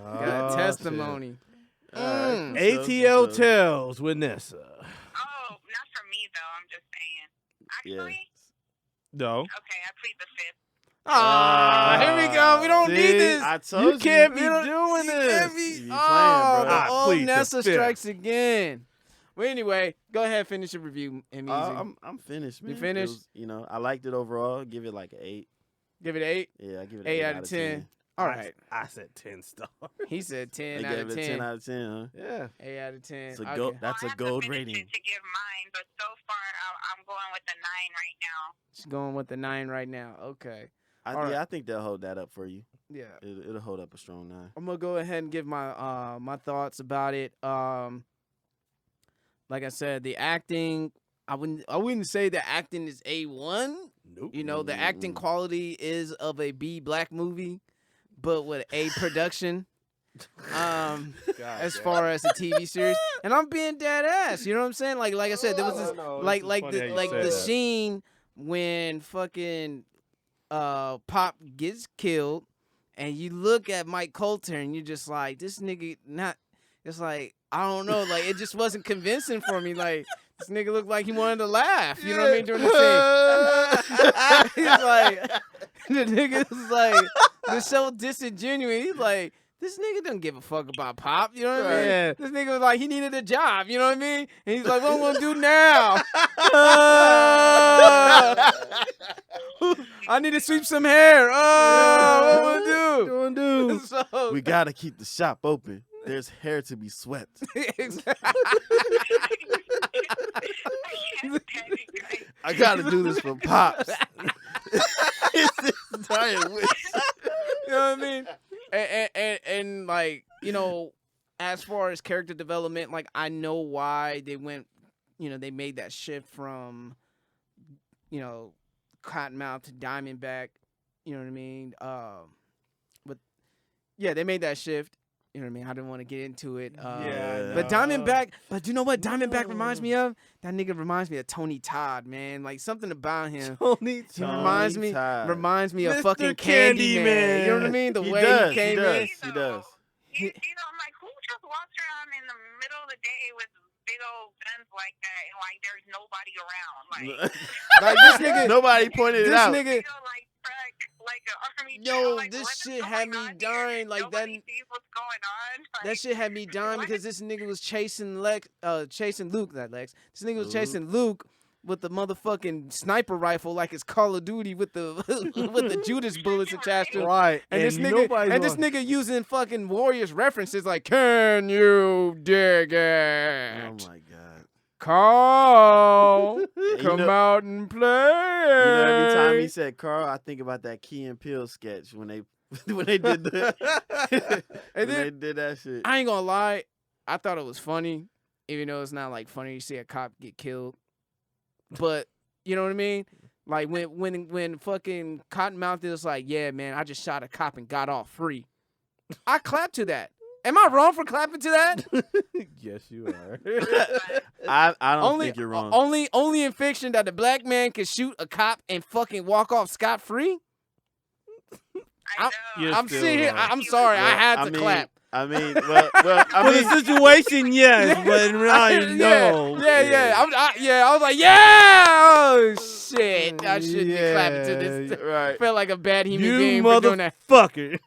now. Got Oh, a testimony. Alright, ATL so- tells with Nessa. Oh, not for me though. I'm just saying. Yeah. Actually, No. okay, I plead the fifth. Ah, here we go. We don't See? need this. I told You you. can't be We don't- doing you this. can't be- You be playing, oh, bro. I the old plead the Nessa fifth. strikes again. Well, anyway, go ahead, finish your review. And I'm finished, man. You finished? It was, I liked it overall. Give it like an 8. give it an 8. Yeah, I give it an 8 8 out of 10. All right. I said 10 stars. He said 10 They out gave of it a 10 10. out of 10, huh? Yeah. 8 out of 10. It's a Okay. gold. That's I a have to gold finish rating. it to give mine, but so far I'm going with the 9 right now. She's going with the 9 right now. Okay. All right. I think they'll hold that up for you. Yeah. It'll hold up a strong 9. I'm gonna go ahead and give my my thoughts about it. Like I said, the acting. I wouldn't say the acting is A1. Nope. You know, the acting quality is of a B black movie, but with A production. As far as the TV series, and I'm being dead ass. You know what I'm saying? Like I said, there was this the scene when fucking Pop gets killed, and you look at Mike Coulter, and you're just like, this nigga not. It's like I don't know, like it just wasn't convincing for me. Like this nigga looked like he wanted to laugh. You know what I mean during the scene? He's like, the nigga was like, was so disingenuous. He's like, this nigga doesn't give a fuck about Pop. You know what I mean? Yeah. This nigga was like, he needed a job. You know what I mean? And he's like, what am I gonna do now? I need to sweep some hair. Oh, what am I gonna do? So, We gotta keep the shop open. There's hair to be swept. Yes, Daddy Guy. I gotta do this for Pops. It's this giant wish. You know what I mean? And like, you know, as far as character development, like I know why they went, you know, they made that shift from, you know, Cottonmouth to Diamondback. You know what I mean? But yeah, they made that shift. You know what I mean? I didn't want to get into it. But Diamondback, but you know what Diamondback reminds me of? That nigga reminds me of Tony Todd, man. Like something about him. Tony He reminds me of Mr. fucking Candyman. Candyman. You know what I mean? The way he came in. He does. You know, I'm like, who just walks around in the middle of the day with big old guns like that and like there's nobody around? Like, Like this nigga. Nobody pointed it This out. nigga. you know, like track like an army. Yo, like, this what is shit going had me on here? dying, like, that- Nobody sees what's going on. Like, That shit had me dying what? because this nigga was chasing Luke, not Lex. This nigga was Luke. chasing Luke with the motherfucking sniper rifle like it's Call of Duty with the with the Judas bullets attached to it. Right. And this nigga using fucking Warriors references like, can you dig it? Oh my god. Carl, You come know- out and play. You know, every time he said Carl, I think about that Key and Peele sketch when they did the when they did that shit. I ain't gonna lie, I thought it was funny, even though it's not like funny to see a cop get killed. But you know what I mean? Like when fucking Cottonmouth is like, yeah, man, I just shot a cop and got off free. I clapped to that. Am I wrong for clapping to that? Yes, you are. I don't think you're wrong. Only in fiction that the black man can shoot a cop and fucking walk off scot free. I know. You're I'm still sitting here. wrong. I'm sorry. I had to clap. I mean, well, I For mean, the situation, yes, but in reality, no. Yeah. I was like, yeah. Oh shit! I shouldn't be clapping to this. right. I felt like a bad human You being for doing that. motherfucker.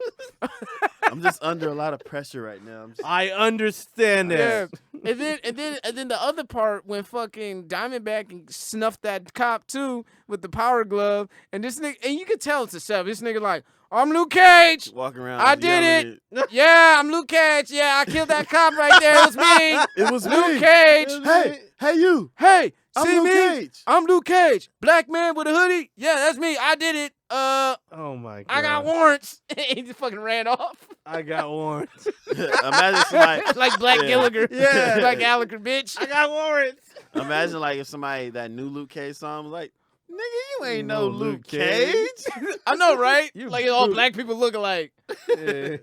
I'm just under a lot of pressure right now. I understand Yeah. that. And then the other part when fucking Diamondback snuffed that cop too with the power glove, and this nigga, and you could tell it's a setup. This nigga like, I'm Luke Cage. Walking around. I did yelling Yeah, I'm Luke Cage. Yeah, I killed that cop right there. It was me. It was Luke me. Cage. Hey, you. Hey, I'm see Luke me? Cage. I'm Luke Cage. Black man with a hoodie. Yeah, that's me. I did it. Oh my god. I got warrants. He just fucking ran off. I got warrants. Imagine somebody. Like Black Yeah. Gallagher. Yeah. Black Gallagher, bitch. I got warrants. Imagine like if somebody that knew Luke Cage song was like, "Nigga, you ain't no No Luke Luke Cage." Cage." I know, right? You Like all brute. black people look alike. Yeah.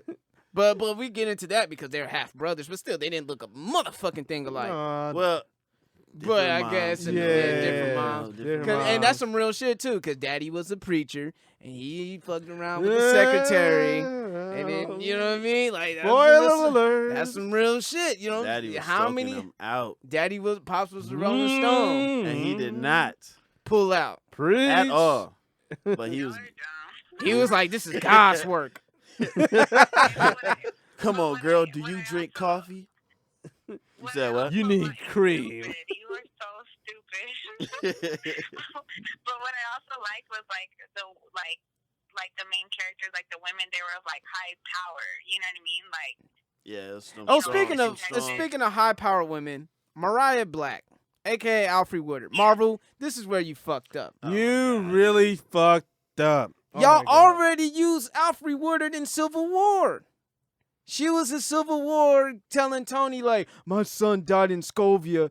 But we get into that because they're half brothers, but still they didn't look a motherfucking thing alike. Well, But I different guess moms. different moms. Different Different And that's moms. some real shit too, cause Daddy was a preacher and he fucked around with the secretary, and then you know what I mean? Like Spoiler alert. that's some real shit. You know Daddy was how stroking many? him out, Daddy was Pops was the Rolling Stone. and he did not Pull out. Preach. at all. But he was. He was like, "This is God's work." Come on, girl. Do you drink coffee? You said what? You need cream. You were so stupid. But what I also liked was like the main characters, like the women, they were of like high power. You know what I mean? Like, Yeah. It was some Oh, strong- speaking of high power women, Mariah Black, aka Alfred Woodard. Marvel, this is where you fucked up. You really fucked up. Oh Y'all my God. already used Alfred Woodard in Civil War. She was in Civil War telling Tony, like, my son died in Sokovia,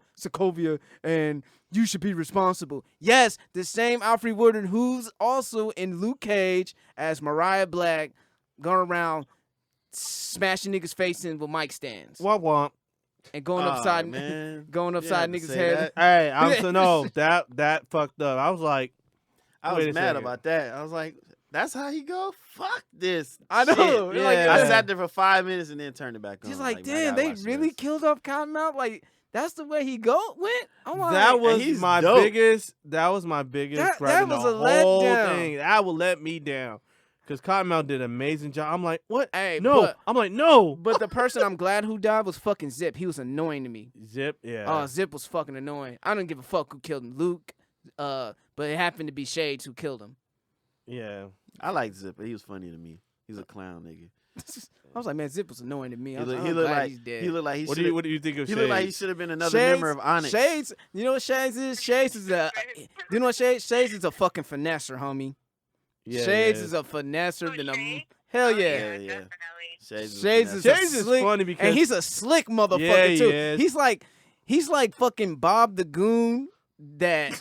and you should be responsible. Yes, the same Alfred Woodard who's also in Luke Cage as Mariah Black, going around smashing niggas' face in with mic stands Womp womp. and going Aw, upside man. going You upside had to niggas' say heads. that. Hey, I'm so no, that fucked up. I was like, I Wait was a mad second. about that. I was like, "That's how he go? Fuck this!" I know. shit." You're like, Yeah. I sat there for 5 minutes and then turned it back on. Just like, man, I damn, gotta they watch really this. killed off Cottonmouth? Like, that's the way he went? I'm like, that was he's my dope. biggest. That was my biggest. That gripe in was the a whole letdown. thing. That will let me down. Because Cottonmouth did an amazing job. I'm like, what? Hey, No. but- I'm like, no. But the person I'm glad who died was fucking Zip. He was annoying to me. Zip, yeah. Oh, Zip was fucking annoying. I don't give a fuck who killed him, Luke. But it happened to be Shades who killed him. yeah. I like Zipper. He was funny to me. He's a clown nigga. I was like, man, Zip was annoying to me. I was He I'm looked glad like he's dead. he looked like he What should. do you think of He Shades? looked like he should have been another Shades, member of Onyx. Shades, you know what Shades is? Shades is a, you know what Shades? Shades is a fucking finesser, homie. Yeah, Shades yeah. is a finesser than a, Shades? hell Oh, yeah. Yeah, yeah. Definitely. Shades is Shades a is slick, funny because and he's a slick motherfucker Yeah, he too. is. He's like fucking Bob the Goon that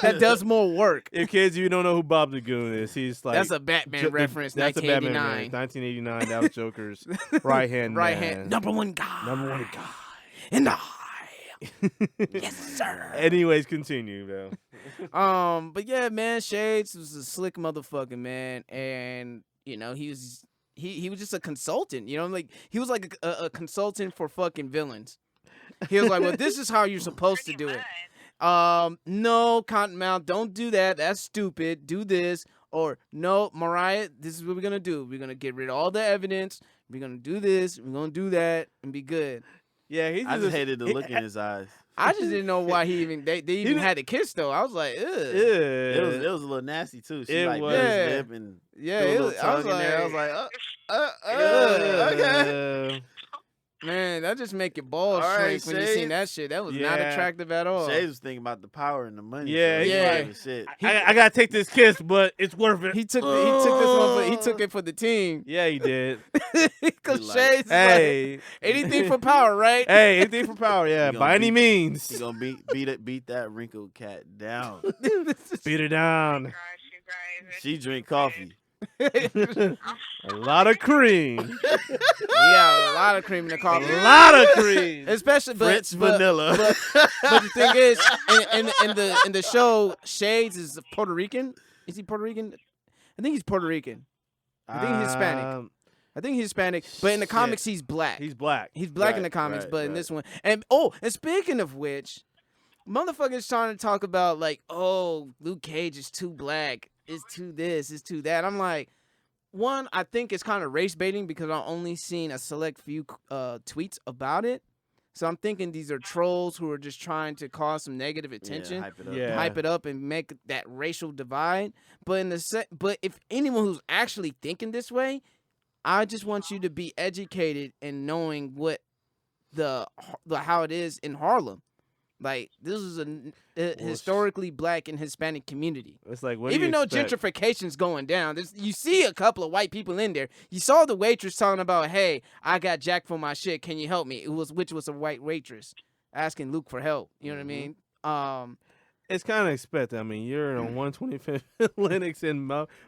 that does more work. if kids you don't know who Bob the Goon is, he's like That's a Batman reference. That's a Batman 1989. reference. 1989. That was Joker's right hand Right man. hand, number one guy. Number one guy. And I. Yes, sir. Anyways, continue, though. But yeah, man, Shades was a slick motherfucker, man, and you know he was just a consultant, you know, like he was like a consultant for fucking villains. He was like, well, this is how you're supposed to do it. No, Cottonmouth, don't do that. That's stupid. Do this. Or no, Mariah, this is what we're gonna do. We're gonna get rid of all the evidence. We're gonna do this. We're gonna do that, and be good. Yeah, he's I just hated the look in his eyes. I just didn't know why he even they even had a kiss though. I was like, ugh. It was a little nasty too. She It like was. bit his Yeah. lip and Yeah, threw a it little was, I tongue was in there. I was like, like, okay. man, that just make your balls All right, shrink when you seen Shades. that shit. That was not Yeah. attractive at all. Shades was thinking about the power and the money. Yeah, so he yeah. didn't give a shit. I gotta take this kiss, but it's worth it. He took this one. He took it for the team. Yeah, he did. Because He like, Shades, is Hey, like, anything for power, right? hey, anything for power, yeah, He by gonna any He means. gonna beat that wrinkled cat down. Beat her down. Gosh, you guys. She drink coffee. A lot of cream. Yeah, a lot of cream in the A coffee. lot of cream. Especially, Fritz vanilla. But the thing is, in the show, Shades is Puerto Rican. Is he Puerto Rican? I think he's Puerto Rican. I think he's Hispanic. I think he's Hispanic, but in the shit. comics, he's black. He's black. He's black in Right, the comics, right, but in right. this one, and speaking of which, motherfuckers trying to talk about like, oh, Luke Cage is too black, it's too this, it's too that. I'm like, one, I think it's kind of race baiting because I've only seen a select few tweets about it, so I'm thinking these are trolls who are just trying to cause some negative attention. Yeah, hype it up. Yeah. Hype it up and make that racial divide, but but if anyone who's actually thinking this way, I just want you to be educated in knowing what the how it is in Harlem. Like, this is a historically black and Hispanic community. It's like, what do Even you though expect? gentrification's going down, you see a couple of white people in there. You saw the waitress talking about, "Hey, I got jacked for my shit. Can you help me?" Which was a white waitress asking Luke for help. You know what I mean? It's kind of expected. I mean, you're on 125th Linux and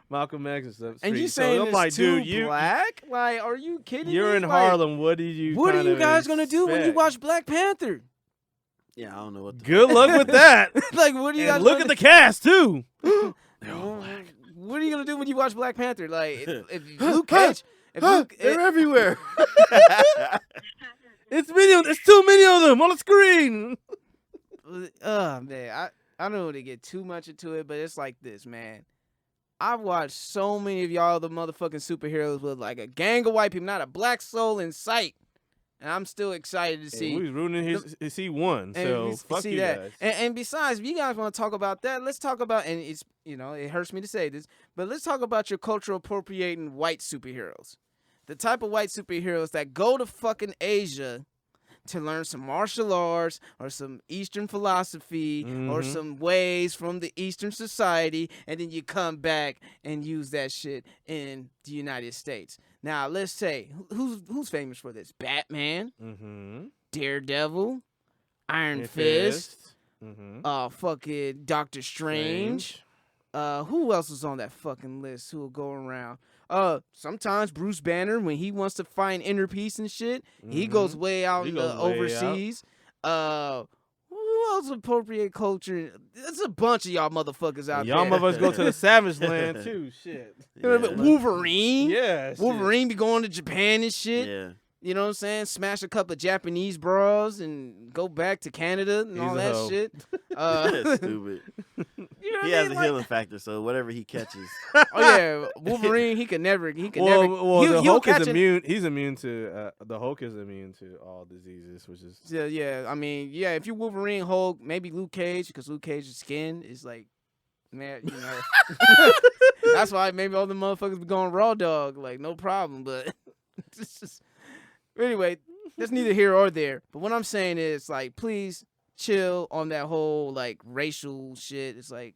Malcolm X and stuff. And you so saying I'm it's like, too dude, black? Like, are you kidding me? you're in Like, Harlem. What do you? What are kind you of guys gonna do when you expect? watch Black Panther? Yeah, I don't know what. Good luck with that. Like, what are you guys? And look at the cast too. What are you gonna do when you watch Black Panther? Like, if Luke Cage, They're everywhere. It's too many of them on the screen. Man, I don't want to get too much into it, but it's like this, man. I've watched so many of y'all the motherfucking superheroes with like a gang of white people, not a black soul in sight. And I'm still excited to see. We was rooting his he won. And So we fuck see you that. guys. And besides, if you guys want to talk about that, let's talk about, and it's, you know, it hurts me to say this, but let's talk about your cultural appropriating white superheroes. The type of white superheroes that go to fucking Asia to learn some martial arts or some Eastern philosophy or Mhm. some ways from the Eastern society, and then you come back and use that shit in the United States. Now, let's say, who's famous for this? Batman, Mm-hmm. Daredevil, Iron Fist, Mm-hmm. fucking Doctor Strange. Who else is on that fucking list who will go around? Sometimes Bruce Banner, when he wants to find inner peace and shit, he goes way out He in goes the way out. overseas. Who else appropriate culture? There's a bunch of y'all motherfuckers out Y'all there. motherfuckers go to the Savage Land too. Shit. Wolverine. Yeah. shit. Wolverine be going to Japan and shit. Yeah. You know what I'm saying? Smash a couple of Japanese bras and go back to Canada and He's all a that hoe. shit. That's stupid. You know what He I has mean? a healing factor, so whatever he catches. Oh yeah, Wolverine. He could never. Well, he'll the Hulk catch is an- immune. He's immune to the Hulk is immune to all diseases, which is Yeah. I mean, yeah. If you Wolverine, Hulk, maybe Luke Cage, because Luke Cage's skin is like, man, you know. That's why maybe all the motherfuckers be going raw dog, like no problem. But Anyway, that's neither here or there. But what I'm saying is, like, please chill on that whole, like, racial shit. It's, like,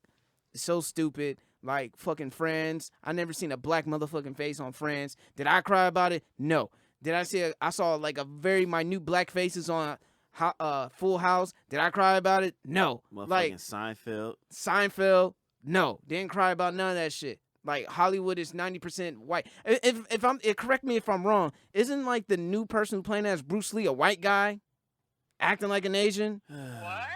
it's so stupid. Like, fucking Friends. I never seen a black motherfucking face on Friends. Did I cry about it? No. Did I see I saw, like, a very minute black faces on Full House. Did I cry about it? No. Like, Seinfeld. No. Didn't cry about none of that shit. Like, Hollywood is 90% white. If I'm, correct me if I'm wrong. Isn't, like, the new person who playing as Bruce Lee a white guy acting like an Asian? What?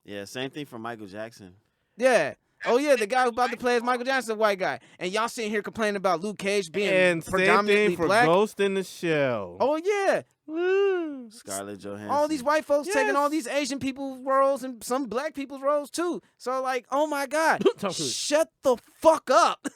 Yeah, same thing for Michael Jackson. Yeah. Oh yeah, the guy who about to play as Michael Jackson, a white guy, and y'all sitting here complaining about Luke Cage being and predominantly same thing for black. Ghost in the Shell. Oh yeah, Scarlett Johansson. all these white folks taking all Yes. these Asian people's roles and some black people's roles too. So like, oh my God, shut the fuck up,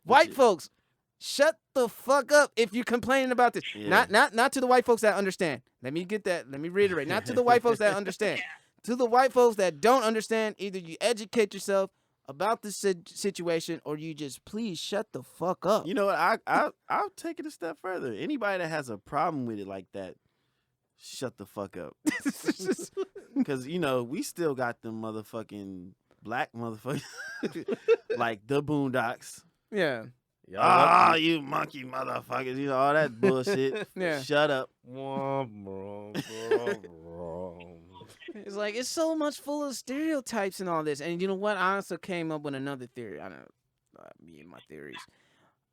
white folks. Shut the fuck up if you're complaining about this. Yeah. Not to the white folks that understand. Let me get that. Let me reiterate. Not to the white folks that understand. To the white folks that don't understand, either you educate yourself about the situation or you just please shut the fuck up. You know what? I'll take it a step further. Anybody that has a problem with it like that, shut the fuck up. Because, you know, we still got them motherfucking black motherfuckers like the Boondocks. Yeah. Ah, you monkey motherfuckers. You know, all that bullshit. Yeah. Shut up. It's like, it's so much full of stereotypes and all this. And you know what? I also came up with another theory. I know me and my theories.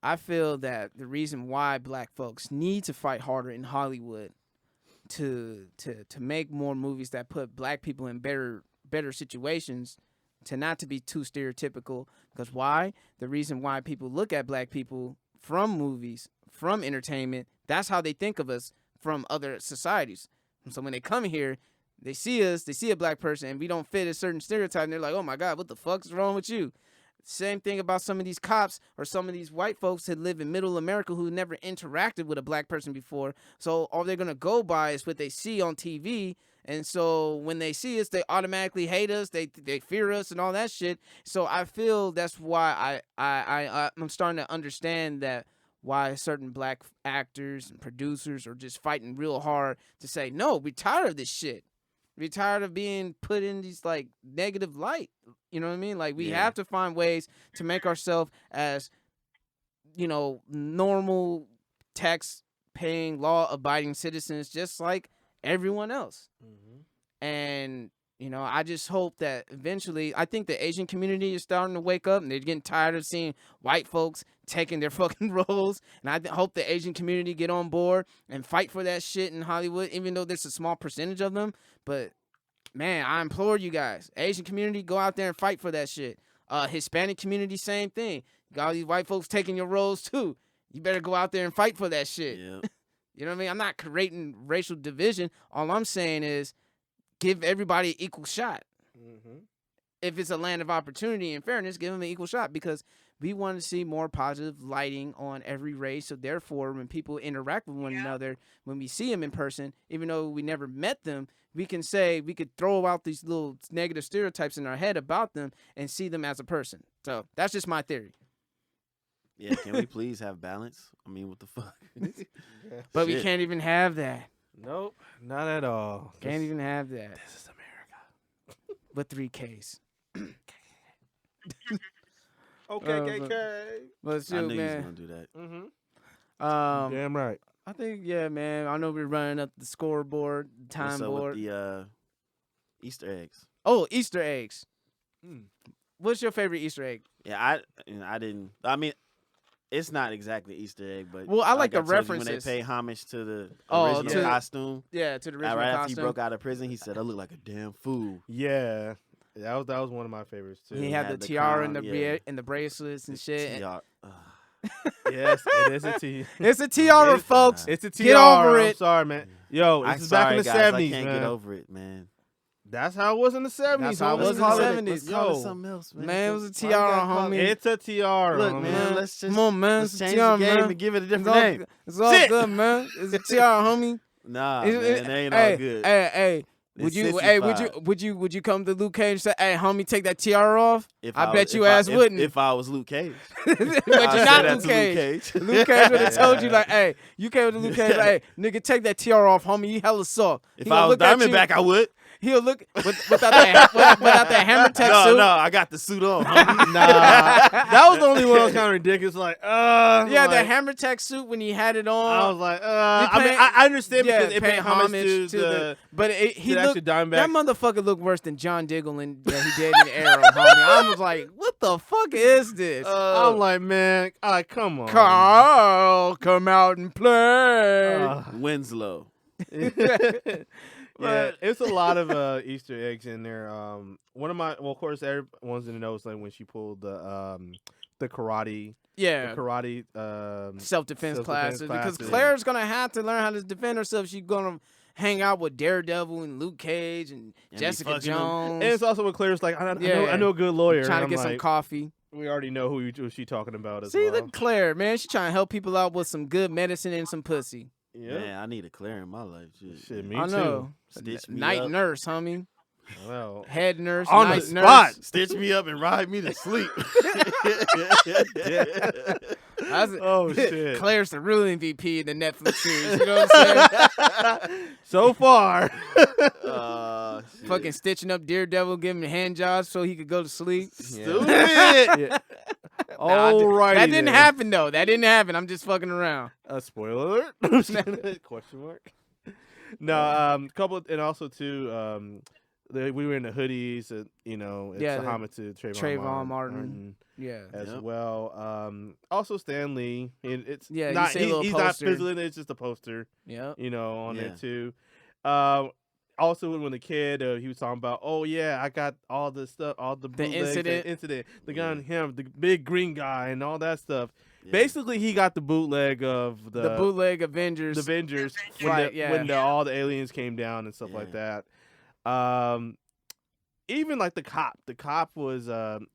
I feel that the reason why black folks need to fight harder in Hollywood to make more movies that put black people in better situations, to not to be too stereotypical. Because why? The reason why people look at black people from movies, from entertainment, that's how they think of us from other societies. And so when they come here, they see us, they see a black person, and we don't fit a certain stereotype, and they're like, oh my God, what the fuck's wrong with you? Same thing about some of these cops or some of these white folks that live in middle America who never interacted with a black person before. So all they're going to go by is what they see on TV. And so when they see us, they automatically hate us, they fear us and all that shit. So I feel that's why I'm starting to understand that why certain black actors and producers are just fighting real hard to say, no, we're tired of this shit. We're tired of being put in these, like, negative light. You know what I mean? Like, we have to find ways to make ourselves as, you know, normal tax-paying, law-abiding citizens just like everyone else. Mm-hmm. And, you know, I just hope that eventually, I think the Asian community is starting to wake up, and they're getting tired of seeing white folks taking their fucking roles. And I hope the Asian community get on board and fight for that shit in Hollywood, even though there's a small percentage of them. But, man, I implore you guys, Asian community, go out there and fight for that shit. Hispanic community, same thing. Got all these white folks taking your roles, too. You better go out there and fight for that shit. Yeah. You know what I mean? I'm not creating racial division. All I'm saying is give everybody an equal shot. Mm-hmm. If it's a land of opportunity and fairness, give them an equal shot, because we want to see more positive lighting on every race. So therefore, when people interact with one another, when we see them in person, even though we never met them, we can throw out these little negative stereotypes in our head about them and see them as a person. So that's just my theory. Yeah, can we please have balance? I mean, what the fuck? But we can't even have that. Nope, not at all. Can't even have that. This is America. With 3 Ks. Okay, KK. But I still, knew you was man. gonna do that. Mm-hmm. Damn right. I think, yeah, man. I know we're running up the scoreboard, the time What's up board. with the Easter eggs? Oh, Easter eggs. What's your favorite Easter egg? Yeah, I didn't. I mean, it's not exactly Easter egg, but Well, I like the I told you, references. when they pay homage to the Oh, original to- costume. Yeah, to the original Right after costume. he broke out of prison, he said, "I look like a damn fool." Yeah, that was one of my favorites too. He had the the tiara crown, and the bracelets and shit. Y'all, Yes, it is a T. It's a tiara, It's folks. It's a T. Get over I'm it. sorry, man. Yo, this I'm is sorry, back in the guys, 70s, I can't man. get over it, man. That's how it was in the 70s. That's how it homie. was in the 70s. Let's call it Yo, something else, man. Man, it was a Why we tiara, gotta call homie. it- it's a tiara. Look, homie. man, let's just Come on, man. let's It's a change tiara, the game man. and give it a It's different all, name. it's all Sit. good, man. It's a tiara, homie. Nah, It- man, it- they ain't hey, all good. Hey, Would It's you? 65. Hey, would you come to Luke Cage and say, "Hey, homie, take that tiara off"? If I was- bet you if I- ass if- wouldn't. If I was Luke Cage, But I'd you're say not that Luke to Cage. Luke Cage would have told you like, "Hey, you came to Luke Cage, like, hey, nigga, take that tiara off, homie. You hella soft." If He gonna I was look at you, Diamondback, I would. he'll look without that hammer tech No, suit. no, I got the suit on. homie. Nah, that was the only one that was kind of ridiculous. Like, Yeah, like, the hammer tech suit when he had it on. I was like, You I mean, pay- I understand yeah, because it pay paid homage to the but he to looked. actually Diamondback. That motherfucker looked worse than John Diggle and that he did in Arrow, homie. I was like, what the fuck is this? I'm like, man, come on. Carl, come out and play. Winslow. Yeah, it's a lot of Easter eggs in there. One of my, well, of course, everyone's in the know is like when she pulled the karate, Yeah. self-defense Self-defense classes. Because classes. Claire's going to have to learn how to defend herself. She's going to hang out with Daredevil and Luke Cage and be Jessica fucking them. Jones. And it's also when Claire's like, I Yeah. know a good lawyer. trying to and get I'm some like, coffee. we already know who she talking about as See, well. look at Claire, man. She's trying to help people out with some good medicine and some pussy. Yeah, Man, I need a Claire in my life. shit, me I know. Stitch me Night up. nurse, homie. too. Well, Head nurse, On the night spot. nurse. Stitch me up and ride me to sleep. That's it. oh shit. Claire's the real MVP in the Netflix series. You know what I'm saying? So far, Shit. Fucking stitching up Daredevil, giving him hand jobs so he could go to sleep. Stupid. yeah. Alrighty, That didn't then. happen though. That didn't happen. I'm just fucking around. Spoiler alert? Question mark. No, and also too, we were in the hoodies. You know, it's Yeah, a the homage to Trayvon Martin. Yeah. as Yep. well. Also Stan Lee. And it's Yeah, you not see a little he's not poster. physically. It's just a poster. Yep. You know, on there Yeah. too. Also, when the kid, he was talking about, oh yeah, I got all the stuff, all the bootlegs, incident. the guy on him, the big green guy, and all that stuff. Yeah. Basically, he got the bootleg of The bootleg Avengers. the Avengers Right, yeah. when all the aliens came down and stuff like that. Even like the cop was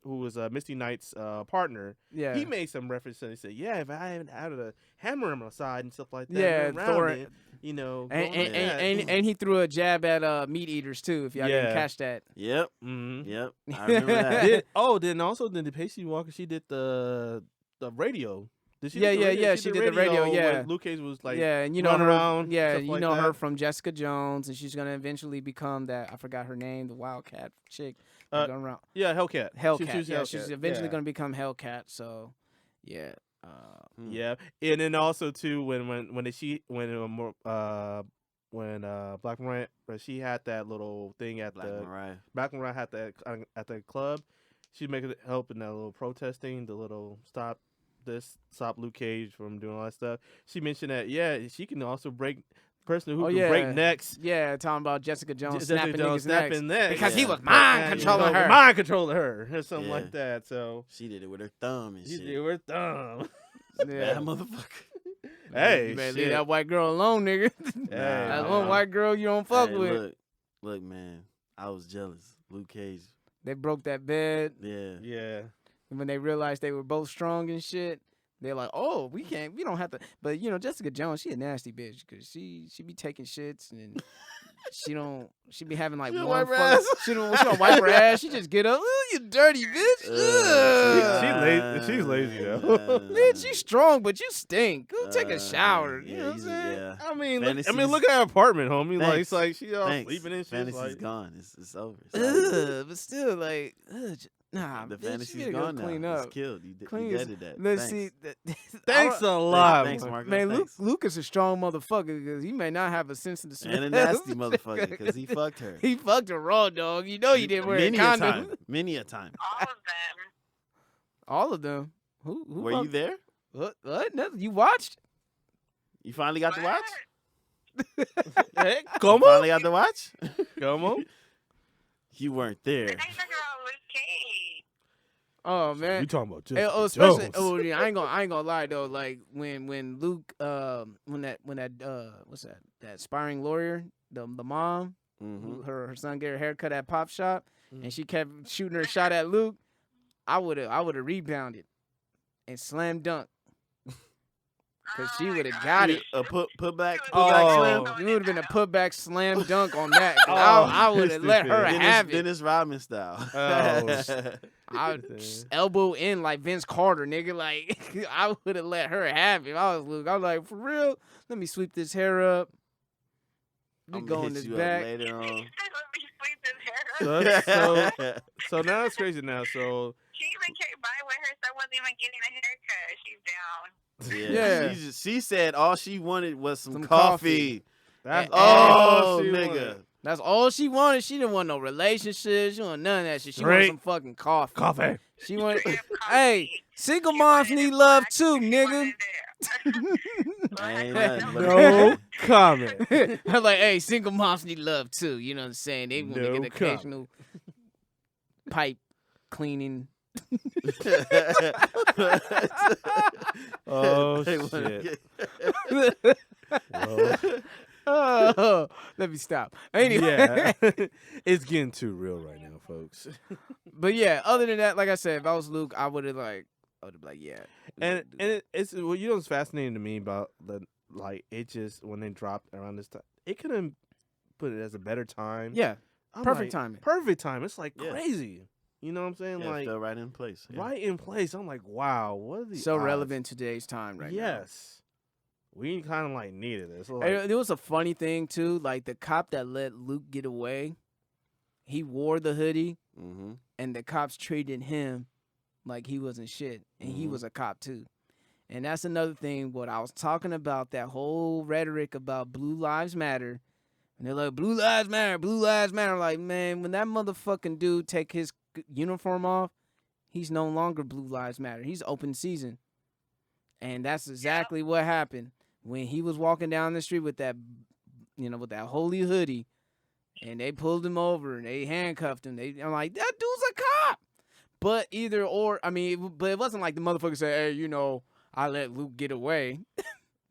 who was Misty Knight's partner. Yeah. He made some reference and he said, "Yeah, if I hadn't had a hammer on my side and stuff like that, Yeah, around Thor- it, you know." and, going like that." and he threw a jab at meat eaters too. If y'all didn't Yeah. catch that. Yep. Mhm. Yep. I remember that. Then the Pacey Walker, she did the radio. Did she? Yeah, do the yeah, radio? yeah, she did the radio, when yeah. Luke Cage was like, yeah, and you know run her. around, Yeah, stuff you like know her that. from Jessica Jones, and she's gonna eventually become that. I forgot her name, the Wildcat chick. Going around. yeah, Hellcat. Hellcat. She was Yeah, she's Hellcat, eventually yeah. gonna become Hellcat. So, yeah. Yeah, and then also too when Black Mariah, she had that little thing at Black the Mariah. Black Mariah had that at the club. She'd make it help in that little protesting, the little stop Luke Cage from doing all that stuff. She mentioned that she can also break person who Oh, can yeah. break necks. Yeah, talking about Jessica Jones Jessica snapping Jones niggas' necks. snapping necks. Because he Yeah. was mind controlling her. Mind controlling her, or something Yeah. like that. So She did it with her thumb and she shit. did her thumb. Yeah. Bad motherfucker. Hey, you better shit. leave that white girl alone, nigga. That one white girl you don't fuck Hey, with. look, man. I was jealous. Luke Cage. They broke that bed. Yeah. Yeah. And when they realized they were both strong and shit, they're like, "Oh, we don't have to." But you know, Jessica Jones, she a nasty bitch because she be taking shits and she be having like She don't one wipe her fucking- ass. she don't wipe her ass. She just get up, "Ooh, you dirty bitch." Ugh. She's lazy, though. Bitch, you strong, but you stink. Go take a shower. You know what I'm he's- saying? yeah. I mean, Fantasies- look at her apartment, homie. Like, Thanks. it's like she all Thanks. sleeping and shit. Fantasy's Like, gone. It's over. It's over. Ugh, but still, like, nah, The bitch, you fantasy's gotta go gone clean now. up. It's killed. You Clean you as- deaded that. Let's Thanks. see. thanks a lot, Thanks, man. Marco. Man, Thanks. Luke is a strong motherfucker because he may not have a sense of the smell. And a nasty motherfucker because he fucked her. He fucked her raw, dog. You know he didn't wear Many a a condom. time. Many a time. All of them. All of them. Who Were you fucked- there? What? Nothing. You watched? You finally got to watch? Hey, You come finally got to watch? Come on. You weren't there. Now you're talking about Luke Cage. Oh man. You talking about Hey, Jessica especially, Jones. yeah, I ain't gonna lie though. Like when Luke, when that what's that aspiring lawyer, the mom, Mm-hmm. her son get her haircut at Pop Shop, Mhm. and she kept shooting her shot at Luke. I would have rebounded and slam dunk. Cause she Oh my would have God. got it. Put back Oh. slam. You would have been a putback slam dunk on that. 'Cause Oh, I would have let her stupid. have it. Dennis Rodman style. Oh, I would elbow in like Vince Carter, nigga. Like I would have let her have it. If I was Luke. I was like, for real. Let me sweep this hair up. We I'm go gonna in hit this you back. up later on. Let me sweep this hair up. So, that's- so now it's crazy now. So She even came by with her son wasn't even getting a haircut. She's down. Yeah. She said all she wanted was some Some coffee. that's And- Oh, all she nigga. wanted. That's all she wanted. She didn't want no relationship. She didn't want none of that shit. She wanted Straight some fucking coffee. Coffee. She wanted. Damn Hey, coffee. single She moms wanted need it love black. too, She nigga. wanted it. I ain't nothing but No comment. I'm like, hey, single moms need love too. You know what I'm saying? They want to No get occasional pipe cleaning. Oh They wanna shit. get- Well, Oh, let me stop. Anyway, yeah, it's getting too real right now, folks. but yeah, other than that, like I said, if I was Luke, I would have like, yeah. And it's well, you know what's fascinating to me about the like it just when they dropped around this time, it couldn't put it as a better time. Yeah, I'm perfect like, timing. Perfect time. It's like Yeah. crazy. You know what I'm saying? Yeah, like fell right in place. Yeah. right in place. I'm like, wow, what are the So odds? relevant to today's time right now. Yes. We kind of like needed this. Like, And there was a funny thing too, like the cop that let Luke get away, he wore the hoodie, Mm-hmm. and the cops treated him like he wasn't shit, and he Mhm. was a cop too. And that's another thing. What I was talking about, that whole rhetoric about Blue Lives Matter, and they're like, Blue Lives Matter, Blue Lives Matter. Like, man, when that motherfucking dude take his uniform off, he's no longer Blue Lives Matter. He's open season, and that's exactly what happened when he was walking down the street with that, with that holy hoodie, and they pulled him over and they handcuffed him. I'm like, that dude's a cop. But either or, I mean, but it wasn't like the motherfucker said, hey, I let Luke get away.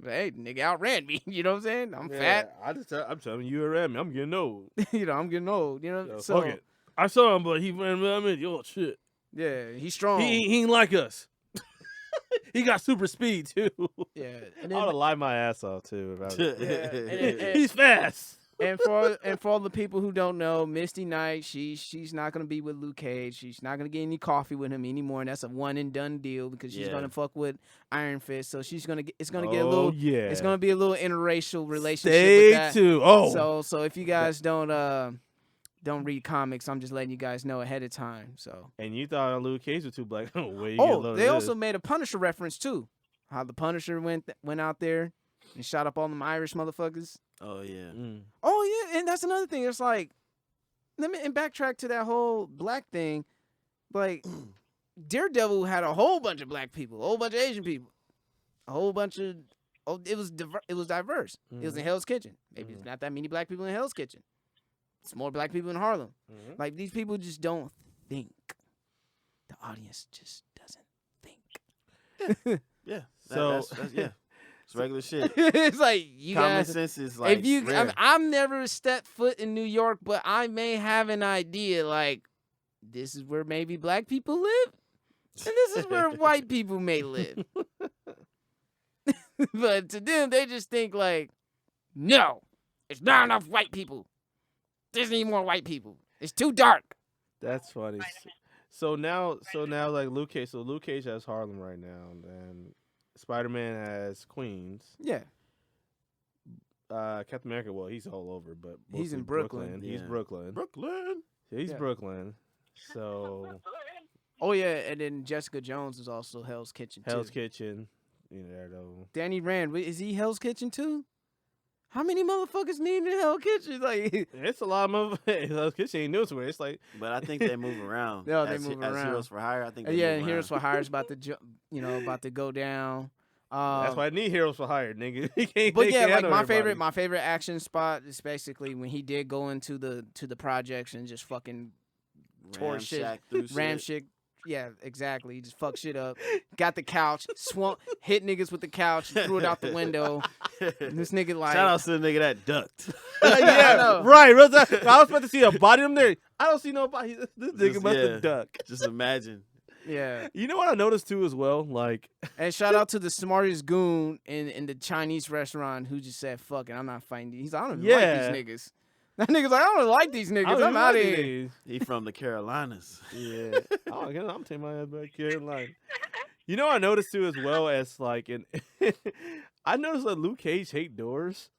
But, hey, the nigga outran me. You know what I'm saying? I'm fat. I'm telling you around me. I'm getting old. I'm getting old. Fuck it. I saw him, but he ran around me. Yo, shit. Yeah, he's strong. He ain't like us. He got super speed too. Yeah, I and would have then, lied my ass off too. About it. and He's fast. for all the people who don't know, Misty Knight, she's not gonna be with Luke Cage. She's not gonna get any coffee with him anymore, and that's a one and done deal because she's Yeah. gonna fuck with Iron Fist. So she's gonna get a little. Yeah. It's gonna be a little interracial relationship Stay with that. tuned. Oh, So if you guys don't read comics, I'm just letting you guys know ahead of time. So and you thought Luke Cage was too black? Where you get a load they of also this? made a Punisher reference too. How the Punisher went out there and shot up all them Irish motherfuckers. Oh yeah. Mm. Oh yeah, and that's another thing. It's like, and backtrack to that whole black thing. Like, Daredevil had a whole bunch of black people, a whole bunch of Asian people, a whole bunch of. Oh, it was diverse. It was in Hell's Kitchen. Maybe it's not that many black people in Hell's Kitchen. It's more black people in Harlem. Mhm. Like, these people just don't think. The audience just doesn't think. Yeah. So- That's yeah. It's regular shit. It's like you Common guys. sense is like If you, rare. I've never stepped foot in New York, but I may have an idea. Like, this is where maybe black people live, and this is where white people may live. But to them, they just think like, no, it's not enough white people. There's need more white people. It's too dark. That's funny. So now, like Luke Cage. So Luke Cage has Harlem right now, and Spider-Man has Queens. Yeah, Captain America, well, he's all over, but He's in mostly Brooklyn. He's Yeah. Brooklyn. Brooklyn. He's Yeah. Brooklyn. So Oh yeah, and then Jessica Jones is also Hell's Kitchen too. Hell's Kitchen, there though. Danny Rand, is he Hell's Kitchen too? How many motherfuckers need in Hell's Kitchen? Like, It's a lot of Hell's Kitchen ain't new to it. It's like But I think they move around. Yeah, they as, move as around. Heroes for Hire, I think. They yeah, move and Heroes around. for Hire is about to about to go down. that's why I need Heroes for Hire, nigga. He can't- But they yeah, can't like handle everybody. my favorite action spot is basically when he did go into the projects and just fucking tore shit, Ramshack through ram shit. Yeah, exactly. He just fucked shit up. Got the couch, hit niggas with the couch, threw it out the window. And this nigga like, Shout out to the nigga that ducked. I yeah, know. right. I was about to see a body in there. I don't see nobody. This nigga Just- must yeah. have ducked. Just imagine. Yeah. You know what I noticed too as well? Like, And shout out to the smartest goon in the Chinese restaurant who just said, "Fuck it, I'm not fighting these." He's like, I don't even like these niggas. That nigga's like, I don't like these niggas. I'm out of here. He from the Carolinas. Yeah. I'm taking my ass back Carolina. You know what I noticed too as well as like, I noticed that Luke Cage hate doors.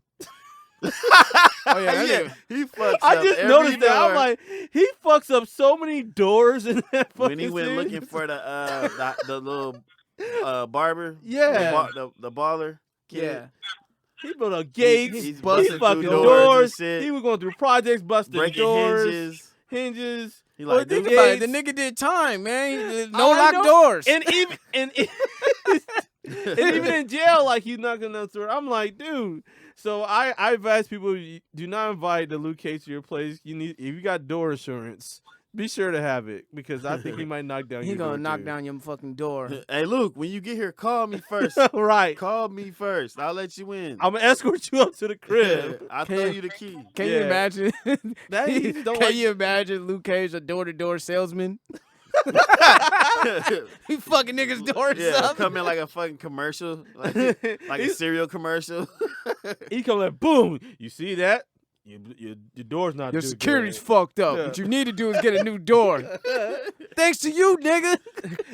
Oh yeah, Yeah, he fucks I up just every noticed that. I'm door. like, he fucks up so many doors in that fucking When he went series. looking for the little barber, Yeah. the baller kid. Yeah. He built up gates. He's He busting fucking through doors. and shit, He was going through projects, busting breaking doors, hinges. He Well, like, think "Dude, about it. gates. The nigga did time, man. No I locked know. doors. And even and even in jail, like he's not gonna through. I'm like, dude. So I advise people, do not invite the Luke Cage to your place. You need, if you got door insurance, be sure to have it because I think he might knock down. He your gonna door knock too. down your fucking door. Hey, Luke, when you get here, call me first. Right. Call me first. I'll let you in. I'm gonna escort you up to the crib. I'll throw you the key. Can you Yeah. imagine? That he don't Can like- you imagine Luke Cage, a door-to-door salesman? He fucking niggas' doors Yeah, up. come in like a fucking commercial, like a cereal commercial. He come like, boom. You see that? Your door's not. Your too security's good. fucked up. Yeah. What you need to do is get a new door. Thanks to you, nigga.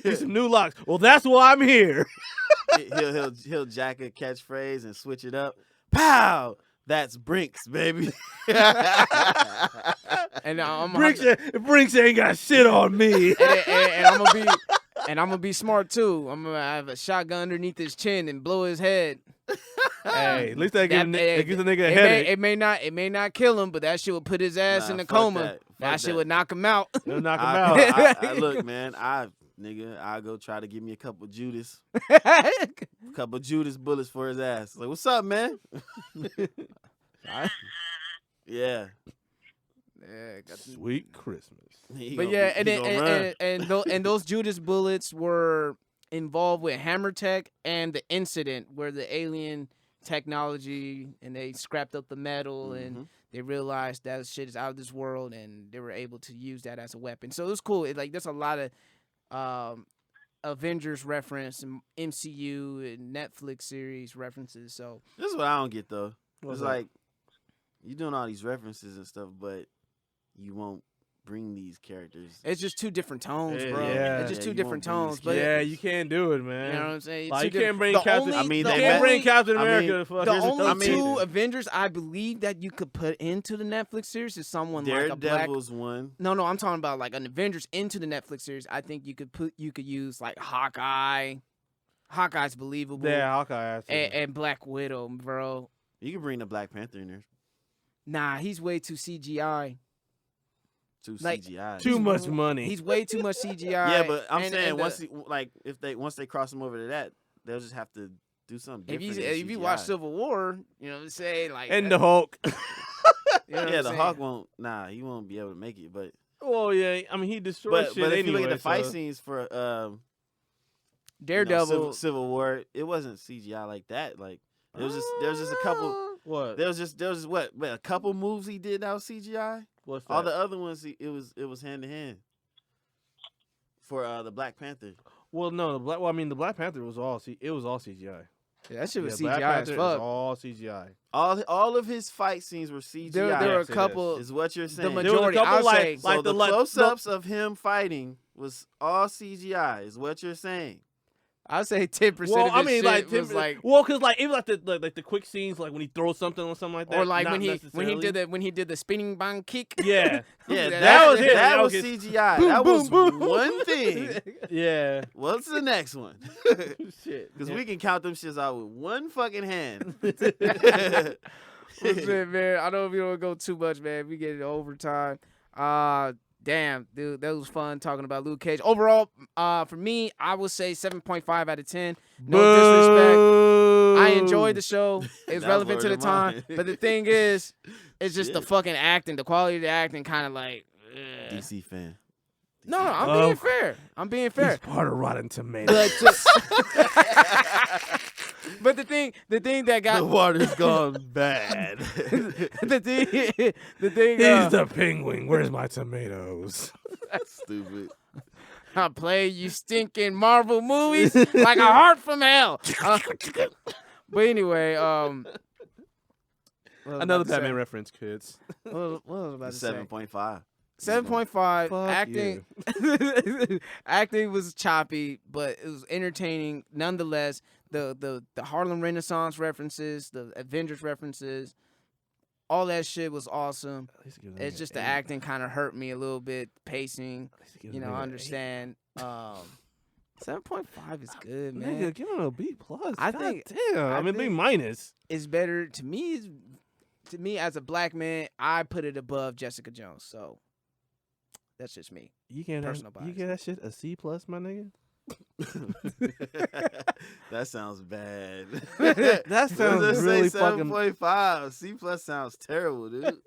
Here's some new locks. Well, that's why I'm here. he'll jack a catchphrase and switch it up. Pow! That's Brinks, baby. And I'm Brinks ain't got shit on me. and I'm gonna be smart too. I'm gonna have a shotgun underneath his chin and blow his head. Hey, at least that gives the nigga a It headache. may not kill him, but that shit would put his ass Nah, in a fuck coma. that. That Fuck shit that. would knock him out. It'll knock him out. Look, man, I'll go try to give me a couple Judas bullets for his ass. Like, what's up, man? Yeah. Sweet Christmas. But yeah, and those Judas bullets were involved with Hammer Tech and the incident where the alien technology and they scrapped up the metal and they realized that shit is out of this world and they were able to use that as a weapon. So it was cool. There's a lot of Avengers reference and MCU and Netflix series references. So this is what I don't get though. What's It's that? like you doing all these references and stuff, but you won't bring these characters. it's just two different tones, Yeah, bro. yeah. It's just Yeah, two you different won't bring tones. these But Yeah, you can't do it, man. you know what I'm saying? Like, Two you can't bring the Captain. only- I mean, the they you can't met- bring Captain I mean, America. Fuck, The here's only I mean, two Avengers I believe that you could put into the Netflix series is someone like a black. Daredevil's one. No, I'm talking about like an Avengers into the Netflix series. I think you could use like Hawkeye. Hawkeye's believable. Yeah, Hawkeye. And Black Widow, bro. You can bring the Black Panther in there. Nah, he's way too CGI. Too Like, CGI. Too much money. He's way too much CGI. Yeah, but I'm And- saying and once they cross him over to that, they'll just have to do something if different. you than if you watch CGI. Civil War, you know what I'm saying? Like and the Hulk. you know what yeah, I'm the saying? Hawk won't. Nah, he won't be able to make it. But Oh yeah, I mean he destroyed shit but if anyway. you look at the fight so- scenes for Daredevil. Civil War, it wasn't CGI like that. Like there was just a couple. What? There was just what a couple moves he did that was CGI. What's that? All the other ones, it was hand to hand. For the Black Panther, Well, no, the Black Panther was all CGI. Yeah, that shit was Black CGI Panther as is fuck. all CGI. all of his fight scenes were CGI. There were Yes, a it couple. is what you're saying. The There was a majority, couple, I'll like- say. So like the the close-ups of him fighting was all CGI. Is what you're saying. I'll say 10% Well, of I his mean, shit like, was like, well, because like even like the quick scenes, like when he throws something or something like that, or like not when he necessarily. when he did the spinning bong kick. Yeah, Yeah, That that was was it. that That was was CGI. Boom, that boom, was boom. one thing. yeah. What's the next one? Shit. Because we can count them shits out with one fucking hand. Listen, man, I don't even want to go too much, man. We get it overtime. Damn, dude, that was fun talking about Luke Cage. Overall, for me, I would say 7.5 out of 10. No disrespect. I enjoyed the show. It's That relevant to blurred the your time. mind. But the thing is, it's just the Shit. fucking acting, the quality of the acting kind of like, ugh. DC fan. No, I'm being fair. I'm being fair. He's part of Rotten Tomatoes. But the thing that got The water's gone bad. the thing He's the penguin. Where's my tomatoes? Stupid. I play you stinking Marvel movies like a heart from hell. But anyway, what was I Another about to Batman say? reference, kids. What was I about to say? 7.5. 7.5. Fuck Acting, acting was choppy, but it was entertaining nonetheless. The Harlem Renaissance references, the Avengers references, all that shit was awesome. It's just the acting kind of hurt me a little bit. Pacing, I understand. 7.5 is good, man. Nigga, give him a B plus. I God think- damn. I mean, B think- minus. It's better to me. To me, as a black man, I put it above Jessica Jones. So that's just me. You get Personal that, you bias. get that shit a C plus, my nigga. That sounds bad. That sounds really fucking. 7.5. C plus sounds terrible, dude.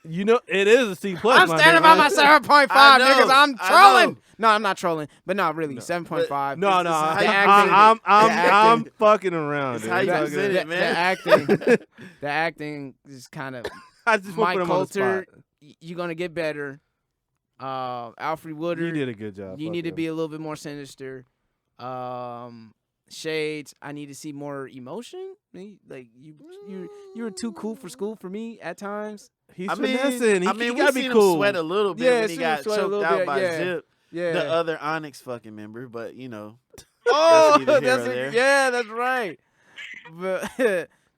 You know, it is a C plus. I'm my standing nigga. by my 7.5, I know, niggas. I'm I trolling. know. No, I'm not trolling, but not really. No. 7.5. No, It's how you I'm acting. fucking around. It's Dude. how you It's present fucking- it, man. The acting is kind of I just Mike put him on the Coulter. spot. You're gonna get better. Alfred Woodard. You did a good job. You Fuck need to him. be a little bit more sinister. Shades, I need to see more emotion. Like you were too cool for school for me at times. He's I mean, finessing. He we gotta be seen cool. him sweat a little bit Yeah, when he seen him got sweat a choked little out bit, by yeah. Zip, Yeah. the other Onyx fucking member. But Oh, neither here that's nor there. yeah, that's right.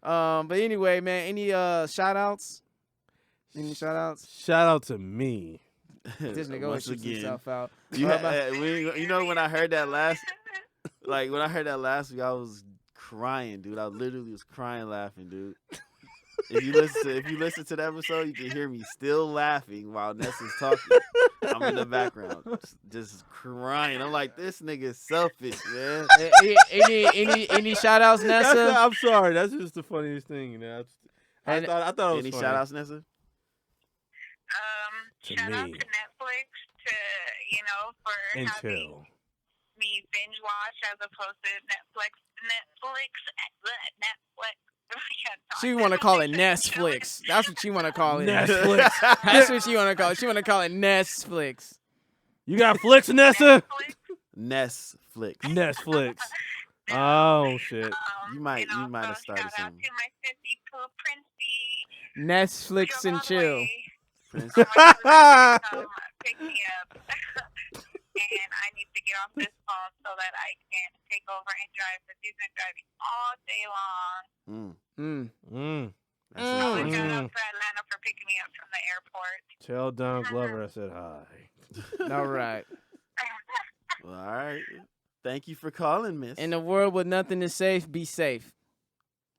But anyway, man, any shout outs? Any shout outs? Shout out to me. This nigga always once shoots again, himself out. you, What about- you know when I heard that last, like when I heard that last week, I was crying, dude. I literally was crying laughing, dude. If you listen to the episode, you can hear me still laughing while Nessa's talking. I'm in the background, just crying. I'm like, this nigga is selfish, man. any shout outs, Nessa? I'm sorry. That's just the funniest thing. You know, I And- thought it was Any funny. shout outs, Nessa? To Shout out me. to Netflix for having Until me binge watch as opposed to Netflix. She want to call it Netflix. That's what she want to call it. Netflix. That's what she want to call it. She want to call it Netflix. You got flicks, Nessa? Netflix. Netflix. Oh shit. You might and have also started shout out something. to my sissy poo Princey. Netflix and chill. Prince. Pick me up. And I need to get off this phone so that I can take over and drive because he's been driving all day long. That's So unfortunate. shout out to Atlanta for picking me up from the airport. Tell Don Glover I said hi. All right. Well, all right. Thank you for calling, Miss. In a world with nothing is safe, be safe.